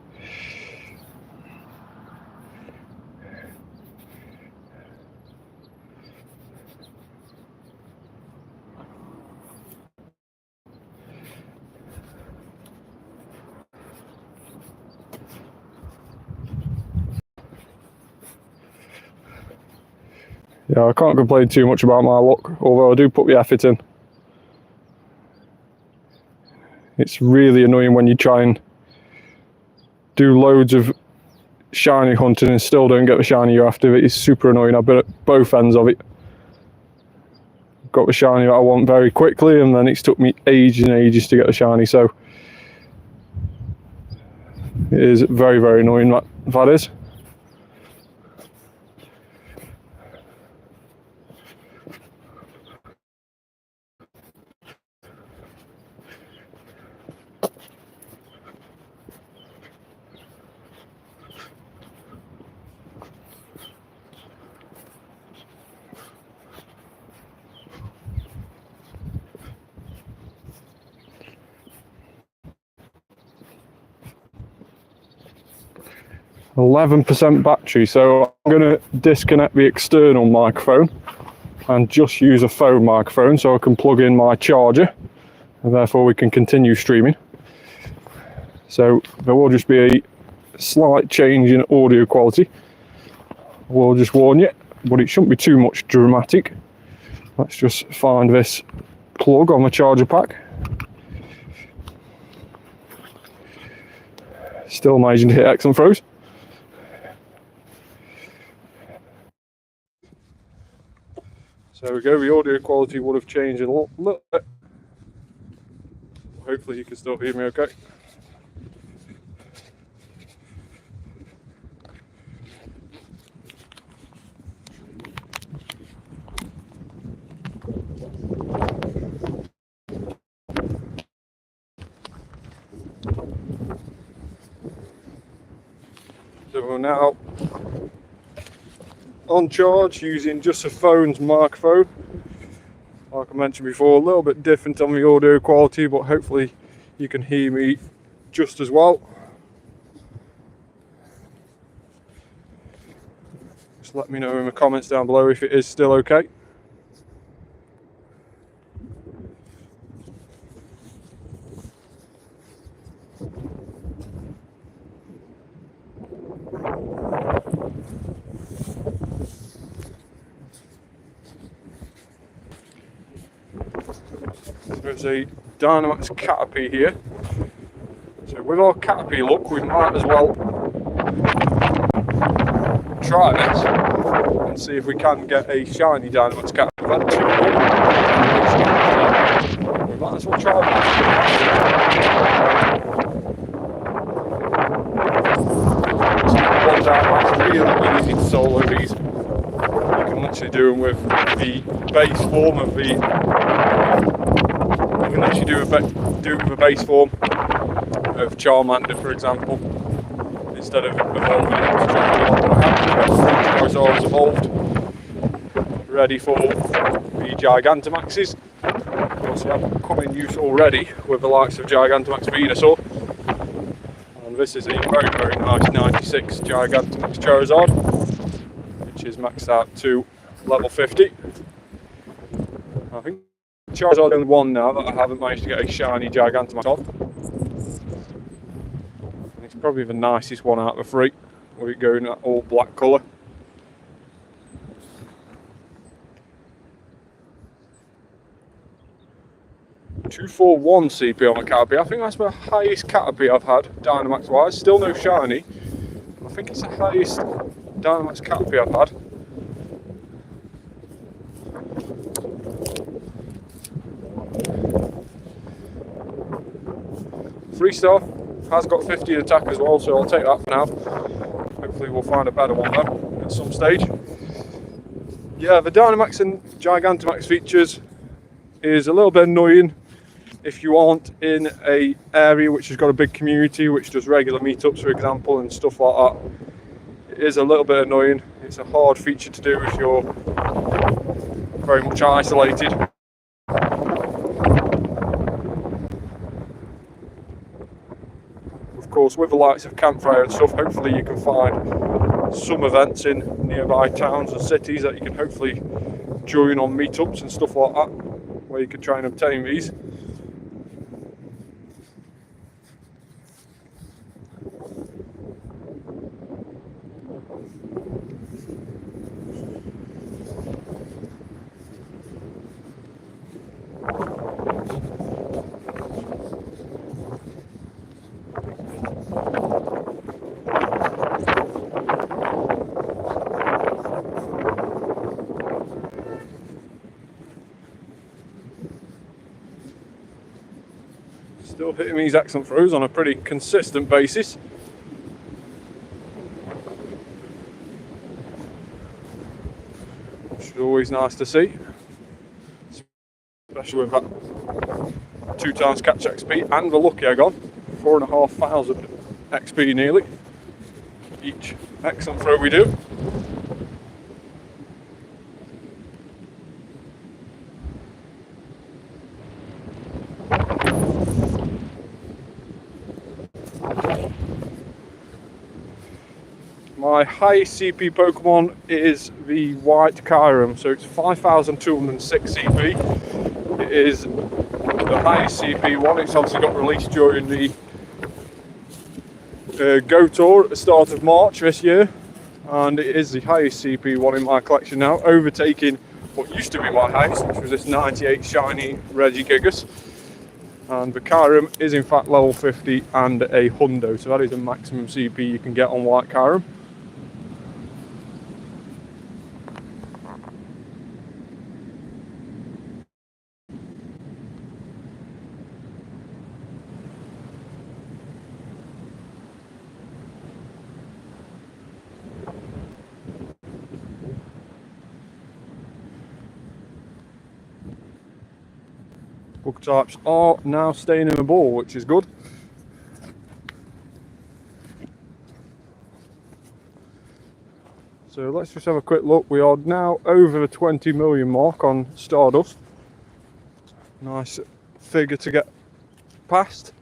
Yeah, I can't complain too much about my luck, although I do put the effort in. It's really annoying when you try and do loads of shiny hunting and still don't get the shiny you're after. It is super annoying. I've been at both ends of it. Got the shiny that I want very quickly, and then it's took me ages and ages to get the shiny, so it is very, very annoying, that is. %, battery, so I'm going to disconnect the external microphone and just use a phone microphone so I can plug in my charger, and therefore we can continue streaming. So there will just be a slight change in audio quality, we'll just warn you, but it shouldn't be too much dramatic. Let's just find this plug on the charger pack. Still managing to hit X and throws. So there we go, the audio quality would have changed a little bit. Hopefully you can still hear me okay. So we're now on charge using just a phone's microphone. Like I mentioned before, a little bit different on the audio quality, but hopefully you can hear me just as well. Just let me know in the comments down below if it is still okay. There's a Dynamax Caterpie here. So with our Caterpie luck, we might as well try this and see if we can get a shiny Dynamax Caterpie. We might as well try that. It's really easy to solo these. You can literally do them with the base form of the. You can actually do the base form of Charmander, for example, instead of evolving it to Charizard evolved, ready for the Gigantamaxes. Of course, they have come in use already with the likes of Gigantamax Venusaur, and this is a very, very nice 96 Gigantamax Charizard, which is maxed out to level 50. I think Charizard only one now that I haven't managed to get a shiny Gigantamax of. And it's probably the nicest one out of the three, with it going that all black colour. $241 CP on a Caterpie. I think that's the highest Caterpie I've had, Dynamax wise. Still no shiny. I think it's the highest Dynamax Caterpie I've had. Three star, has got 50 attack as well, so I'll take that for now. Hopefully we'll find a better one though at some stage. Yeah, the Dynamax and Gigantamax features is a little bit annoying if you aren't in a area which has got a big community which does regular meetups, for example, and stuff like that. It is a little bit annoying. It's a hard feature to do if you're very much isolated. Of course, with the likes of campfire and stuff, hopefully you can find some events in nearby towns and cities that you can hopefully join on meetups and stuff like that, where you can try and obtain these. Still hitting these excellent throws on a pretty consistent basis. Which is always nice to see. Especially with that 2x catch XP and the lucky egg on. 4,500 XP nearly. Each excellent throw we do. My highest CP Pokemon is the white Kyurem, so it's 5,206 CP. It is the highest CP one. It's obviously got released during the Go Tour at the start of March this year, and it is the highest CP one in my collection now, overtaking what used to be my highest, which was this 98 shiny Regigigas. And the Kyurem is in fact level 50 and a Hundo, so that is the maximum CP you can get on white Kyurem. Bug types are now staying in the ball, which is good. So let's just have a quick look. We are now over the 20 million mark on Stardust. Nice figure to get past.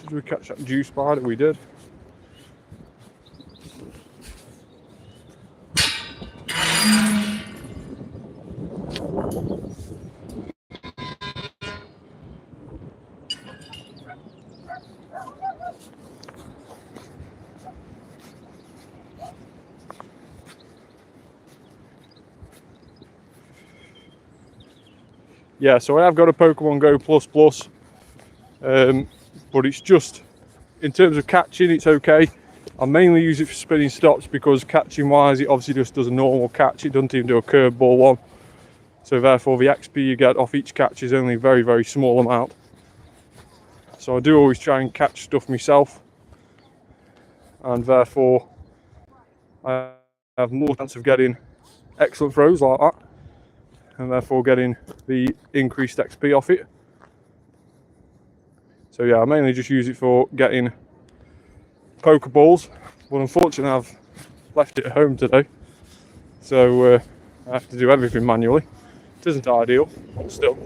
Did we catch that juice spider? We did. Yeah, so I have got a Pokemon GO Plus Plus, but it's just, in terms of catching, it's okay. I mainly use it for spinning stops because catching wise, it obviously just does a normal catch. It doesn't even do a curveball one. So therefore the XP you get off each catch is only a very, very small amount. So I do always try and catch stuff myself, and therefore I have more chance of getting excellent throws like that, and therefore getting the increased XP off it. So yeah, I mainly just use it for getting Pokeballs, but unfortunately I've left it at home today, so I have to do everything manually. It isn't ideal, but still.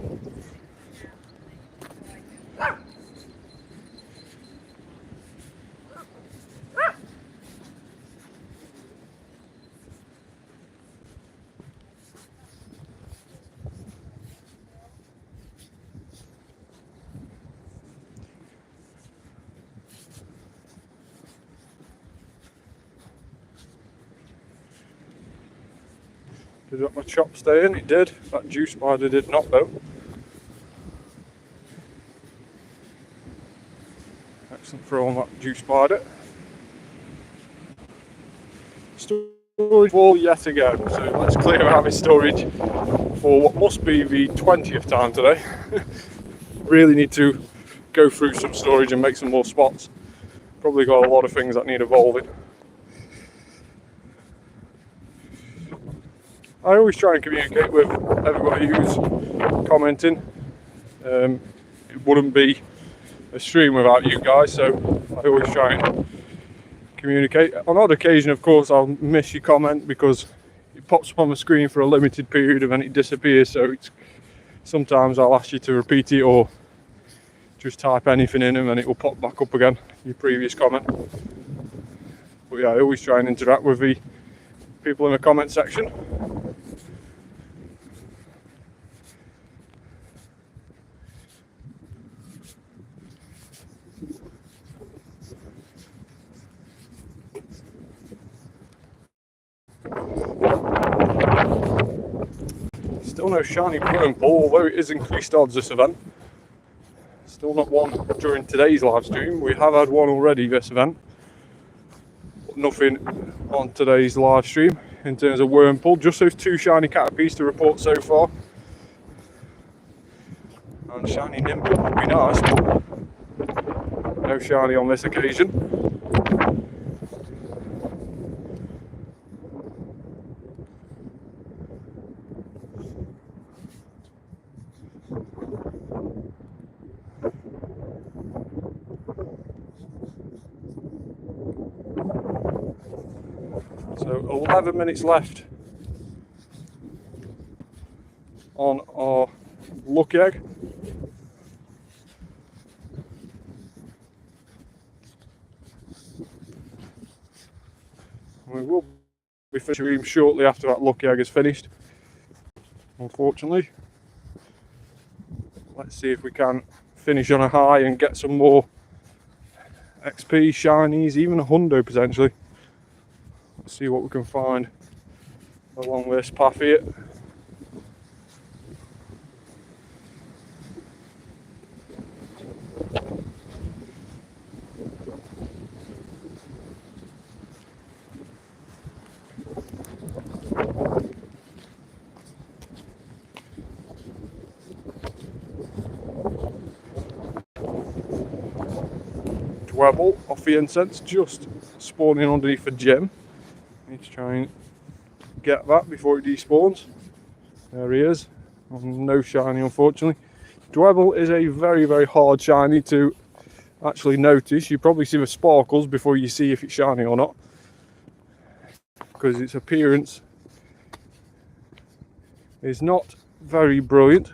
Did that my chop stay in? It did. That juice spider did not though. Excellent throw on that juice spider. Storage wall yet again. So let's clear out my storage for what must be the 20th time today. Really need to go through some storage and make some more spots. Probably got a lot of things that need evolving. I always try and communicate with everybody who's commenting. It wouldn't be a stream without you guys, so I always try and communicate. On odd occasion, of course, I'll miss your comment because it pops up on the screen for a limited period and then it disappears, so sometimes I'll ask you to repeat it or just type anything in and then it will pop back up again, your previous comment. But yeah, I always try and interact with the people in the comment section. Still no shiny blue ball, although it is increased odds this event. Still not one during today's live stream. We have had one already this event, but nothing on today's live stream in terms of worm pull. Just those two shiny Caterpies to report so far. And shiny Nimble would be nice, but no shiny on this occasion. So 11 minutes left on our lucky egg. We will be finishing shortly after that lucky egg is finished, unfortunately. Let's see if we can finish on a high and get some more XP, shinies, even a Hundo potentially. Let's see what we can find along this path here. Dwebble off the incense, just spawning underneath the gym. Need to try and get that before it despawns. There he is. No shiny, unfortunately. Dwebble is a very, very hard shiny to actually notice. You probably see the sparkles before you see if it's shiny or not, because its appearance is not very brilliant.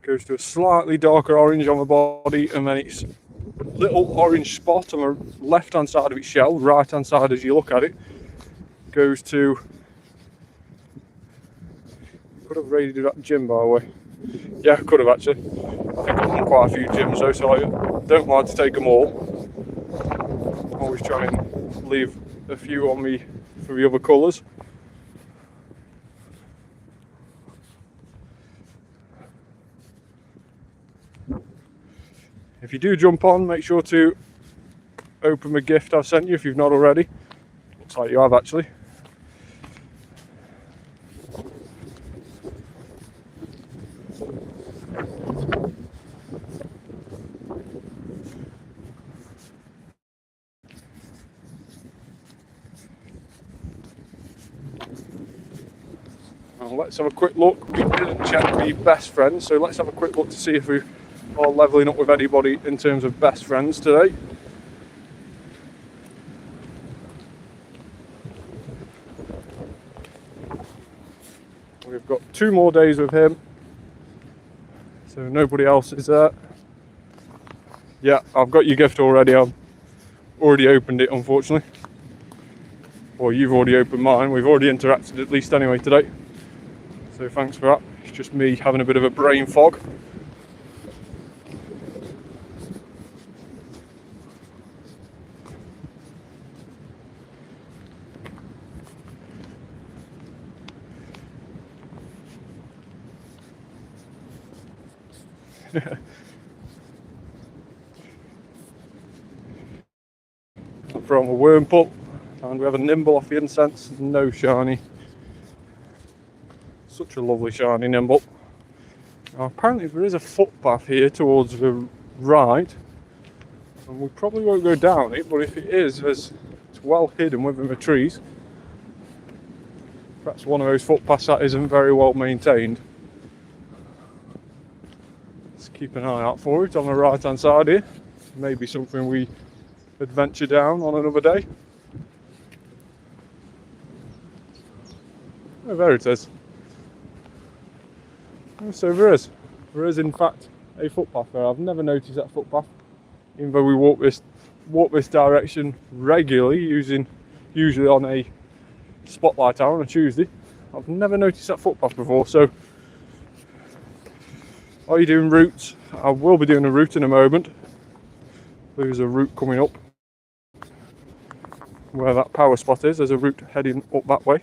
Goes to a slightly darker orange on the body, and then it's a little orange spot on the left hand side of its shell, right hand side as you look at it, goes to, could have raided that gym by the way. Yeah, I could have actually. I think I've done quite a few gyms though, so I don't like to take them all. Always try and leave a few on me for the other colours. If you do jump on, make sure to open the gift I've sent you if you've not already. Looks like you have actually. Now let's have a quick look. We didn't check the best friends, so let's have a quick look to see if we are leveling up with anybody in terms of best friends today. We've got 2 more days with him, so nobody else is there. Yeah, I've got your gift already. I've already opened it, unfortunately. Or you've already opened mine. We've already interacted at least anyway today. So thanks for that. It's just me having a bit of a brain fog. From a Wormpull, and we have a Nimble off the incense, no shiny. Such a lovely shiny Nimble. Now, apparently there is a footpath here towards the right, and we probably won't go down it, but if it is, it's well hidden within the trees. Perhaps one of those footpaths that isn't very well maintained. Let's keep an eye out for it on the right hand side here. Maybe something we adventure down on another day. Oh, there it is. Oh, so there is in fact a footpath there. I've never noticed that footpath, even though we walk this direction regularly, usually on a spotlight hour on a Tuesday. I've never noticed that footpath before. So are you doing routes? I will be doing a route in a moment. There's a route coming up where that power spot is. There's a route heading up that way.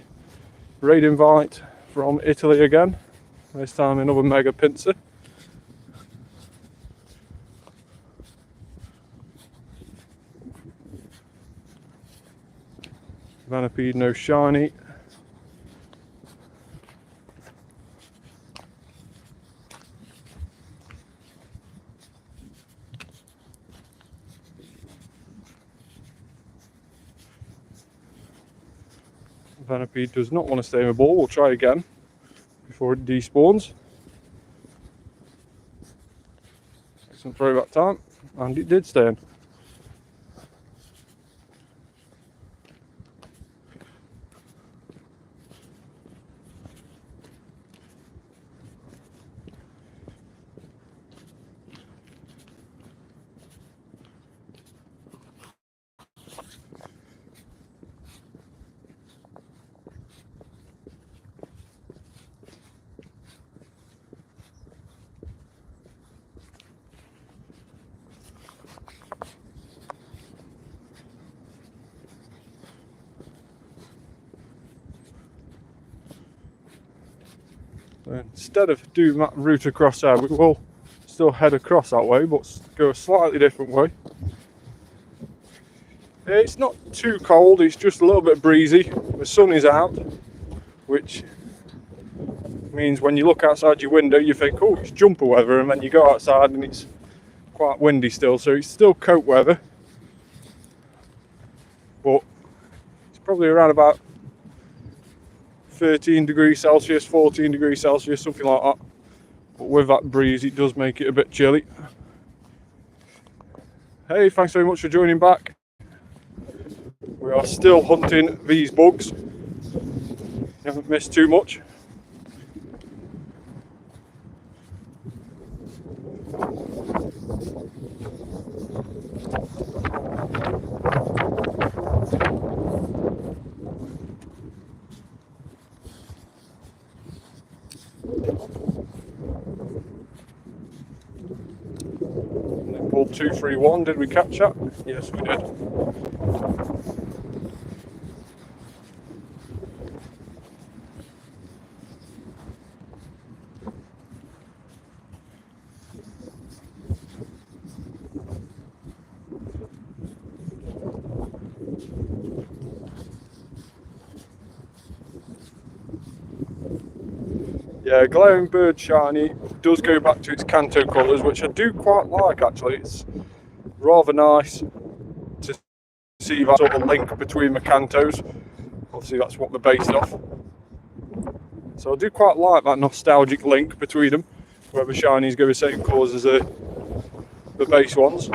Raid invite from Italy again. This time another mega Pinsir. Vanipede, no shiny. Vanipede does not want to stay in the ball. We'll try again before it despawns. Excellent throwback time, and it did stay in. So instead of doing that route across there, we will still head across that way, but go a slightly different way. It's not too cold, it's just a little bit breezy. The sun is out, which means when you look outside your window you think, oh, it's jumper weather, and then you go outside and it's quite windy still, so it's still coat weather, but it's probably around about 13 degrees Celsius, 14 degrees Celsius, something like that. But with that breeze it does make it a bit chilly. Hey, thanks very much for joining back. We are still hunting these bugs. You haven't missed too much. Pulled 231, did we catch that? Yes, we did. Yeah, Glaring Bird Shiny does go back to its Kanto colours, which I do quite like actually. It's rather nice to see that sort of link between the Kantos. Obviously that's what they're based off. So I do quite like that nostalgic link between them, where the Shinies go the same colours as the base ones.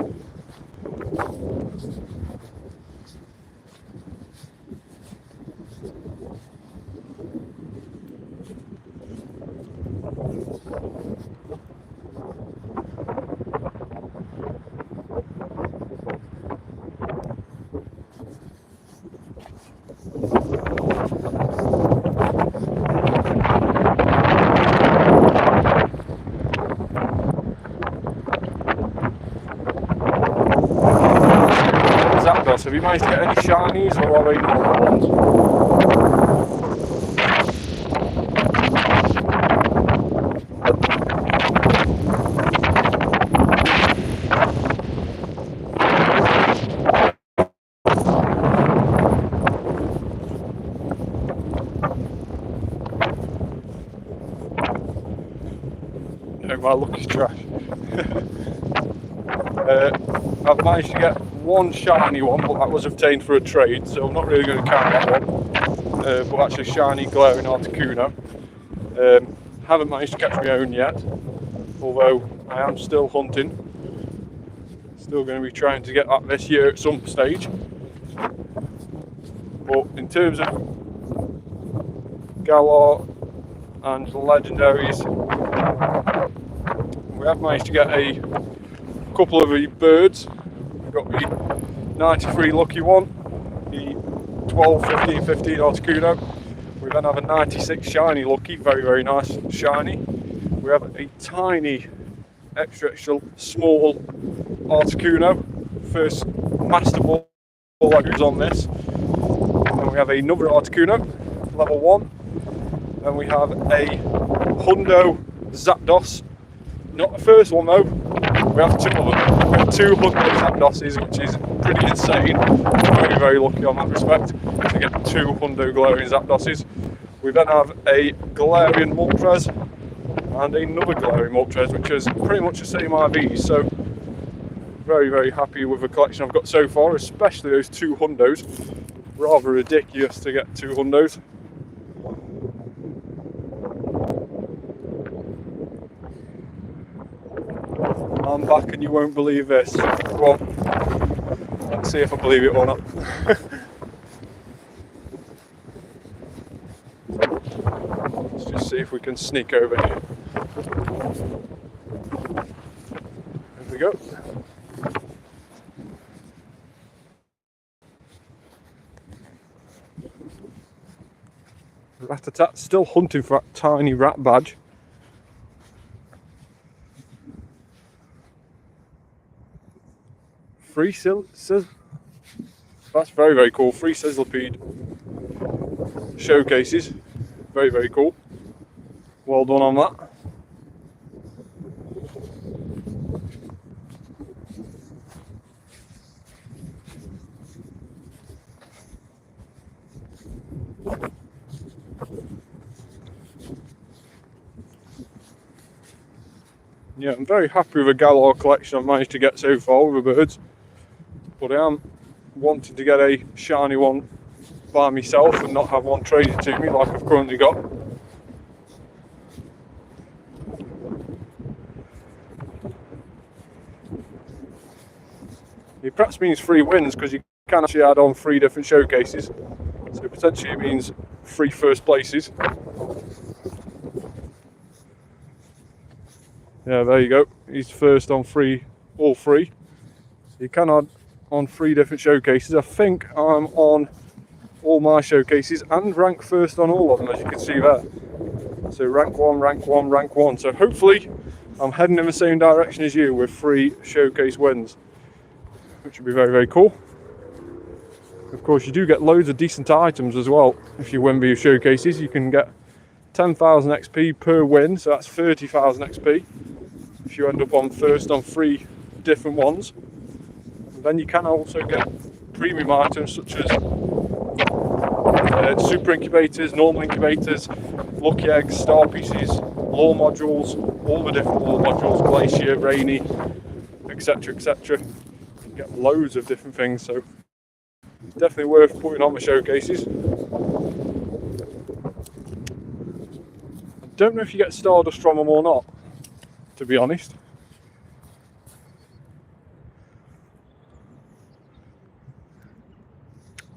Have you managed to get any shinies, or are they normal ones? No, my luck is trash. I've managed to get one shiny one, but that was obtained for a trade, so I'm not really going to count that one. But actually shiny glaring Articuno. Haven't managed to catch my own yet, although I am still hunting. Still going to be trying to get that this year at some stage. But in terms of Galar and the legendaries, we have managed to get a couple of the birds. We've got the 93 lucky one, the 12, 15, 15 Articuno. We then have a 96 shiny lucky, very, very nice shiny. We have a tiny, extra small Articuno, first Master Ball that goes on this. And we have another Articuno, level 1. And we have a Hundo Zapdos. Not the first one though, we have two of them. We have two Hundo Zapdoses, which is pretty insane. Very, very lucky on that respect to get two Hundo Glaring Zapdoses. We then have a Galarian Moltres and another Galarian Moltres, which is pretty much the same IVs. So very, very happy with the collection I've got so far, especially those two Hundos. Rather ridiculous to get two Hundos. I'm back and you won't believe this. Go on, let's see if I believe it or not. Let's just see if we can sneak over here. There we go. Rat-a-tat, still hunting for that tiny rat badge. Free that's very, very cool. Free Sizzlipede showcases. Very, very cool. Well done on that. Yeah, I'm very happy with the Galar collection I've managed to get so far with the birds, but I am wanting to get a shiny one by myself and not have one traded to me like I've currently got. It perhaps means 3 wins because you can actually add on 3 different showcases, so potentially it means 3 first places. Yeah, there you go. He's first on all 3. You can add on 3 different showcases. I think I'm on all my showcases and rank first on all of them, as you can see there. So rank 1, rank 1, rank 1. So hopefully I'm heading in the same direction as you with 3 showcase wins, which would be very, very cool. Of course, you do get loads of decent items as well if you win these showcases. You can get 10,000 XP per win, so that's 30,000 XP if you end up on first on 3 different ones. And then you can also get premium items such as super incubators, normal incubators, lucky eggs, star pieces, lore modules, all the different lore modules, glacier, rainy, etc, etc. You get loads of different things, so definitely worth putting on the showcases. I don't know if you get Stardust from them or not, to be honest.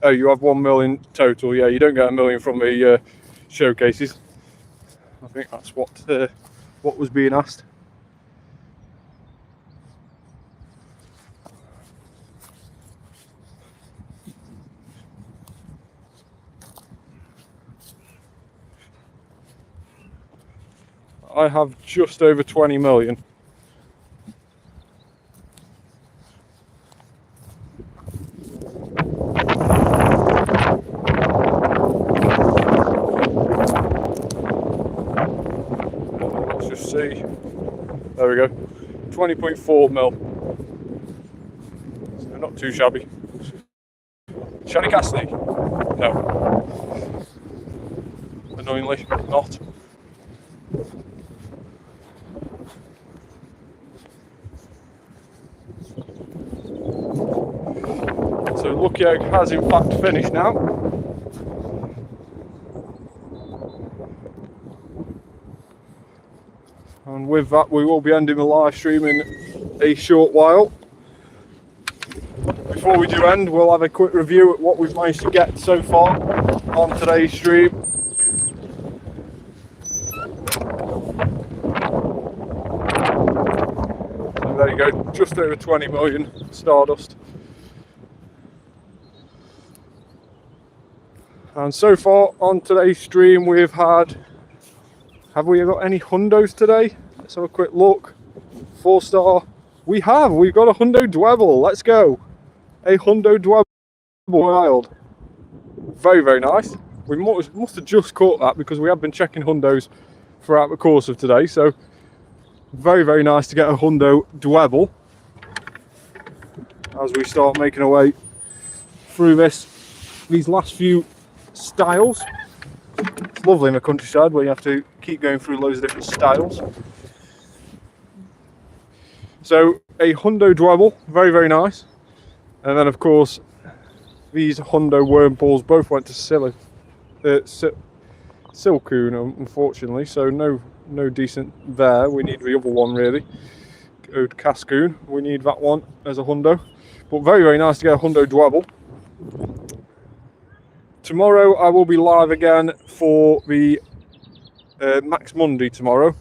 Oh, you have 1 million total. Yeah, you don't get 1 million from the showcases. I think that's what was being asked. I have just over 20 million. Let's just see. There we go. 20.4 mil. So not too shabby. Shiny Cassidy? No. Annoyingly, not. So Lucky Egg has in fact finished now. And with that we will be ending the live stream in a short while. Before we do end, we'll have a quick review at what we've managed to get so far on today's stream. So there you go, just over 20 million Stardust. And so far on today's stream we've had, have we got any Hundos today? Let's have a quick look. 4-star. We've got a Hundo Dwebble, let's go. A Hundo Dwebble wild. Very, very nice. We must have just caught that because we have been checking Hundos throughout the course of today. So very, very nice to get a Hundo Dwebble as we start making our way through these last few styles. It's lovely in the countryside where you have to keep going through loads of different styles. So a Hundo Dwebble, very, very nice. And then of course these Hundo Wurmpools both went to Silcoon, unfortunately, so no decent there. We need the other one really. Go to Cascoon, we need that one as a Hundo. But very, very nice to get a Hundo Dwebble. Tomorrow I will be live again for the Max Monday tomorrow.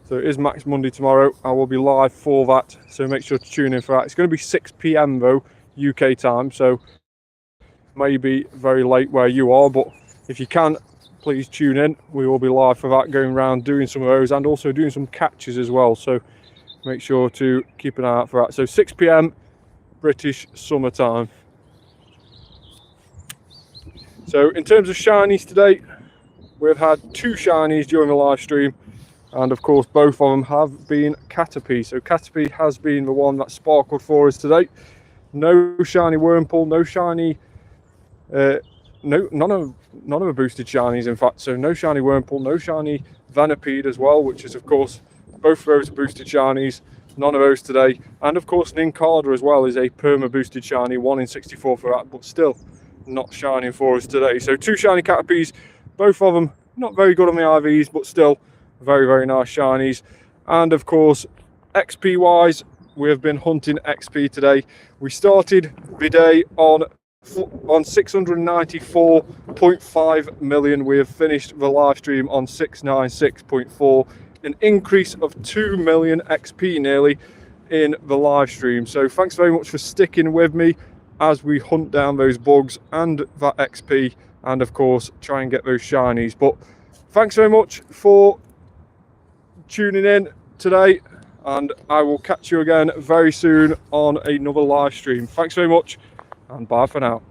So it is Max Monday tomorrow. I will be live for that, so make sure to tune in for that. It's going to be 6 PM though, UK time, so maybe very late where you are, but if you can, please tune in. We will be live for that, going around doing some of those and also doing some catches as well, so make sure to keep an eye out for that. So 6 PM British summertime. So in terms of shinies today, we've had 2 shinies during the live stream, and of course both of them have been Caterpie. So Caterpie has been the one that sparkled for us today. No shiny Wurmpool, no shiny, none of the boosted shinies in fact. So no shiny Wurmpool, no shiny Dynamax as well, which is of course Both of those are boosted shinies. None of those today. And of course, Nincada as well is a perma boosted shiny, 1 in 64 for that, but still not shining for us today. So 2 shiny Caterpies, both of them not very good on the IVs, but still very, very nice shinies. And of course, XP wise, we have been hunting XP today. We started the day on 694.5 million. We have finished the live stream on 696.4, an increase of 2 million XP nearly in the live stream. So thanks very much for sticking with me as we hunt down those bugs and that XP, and of course try and get those shinies. But thanks very much for tuning in today, and I will catch you again very soon on another live stream. Thanks very much, and bye for now.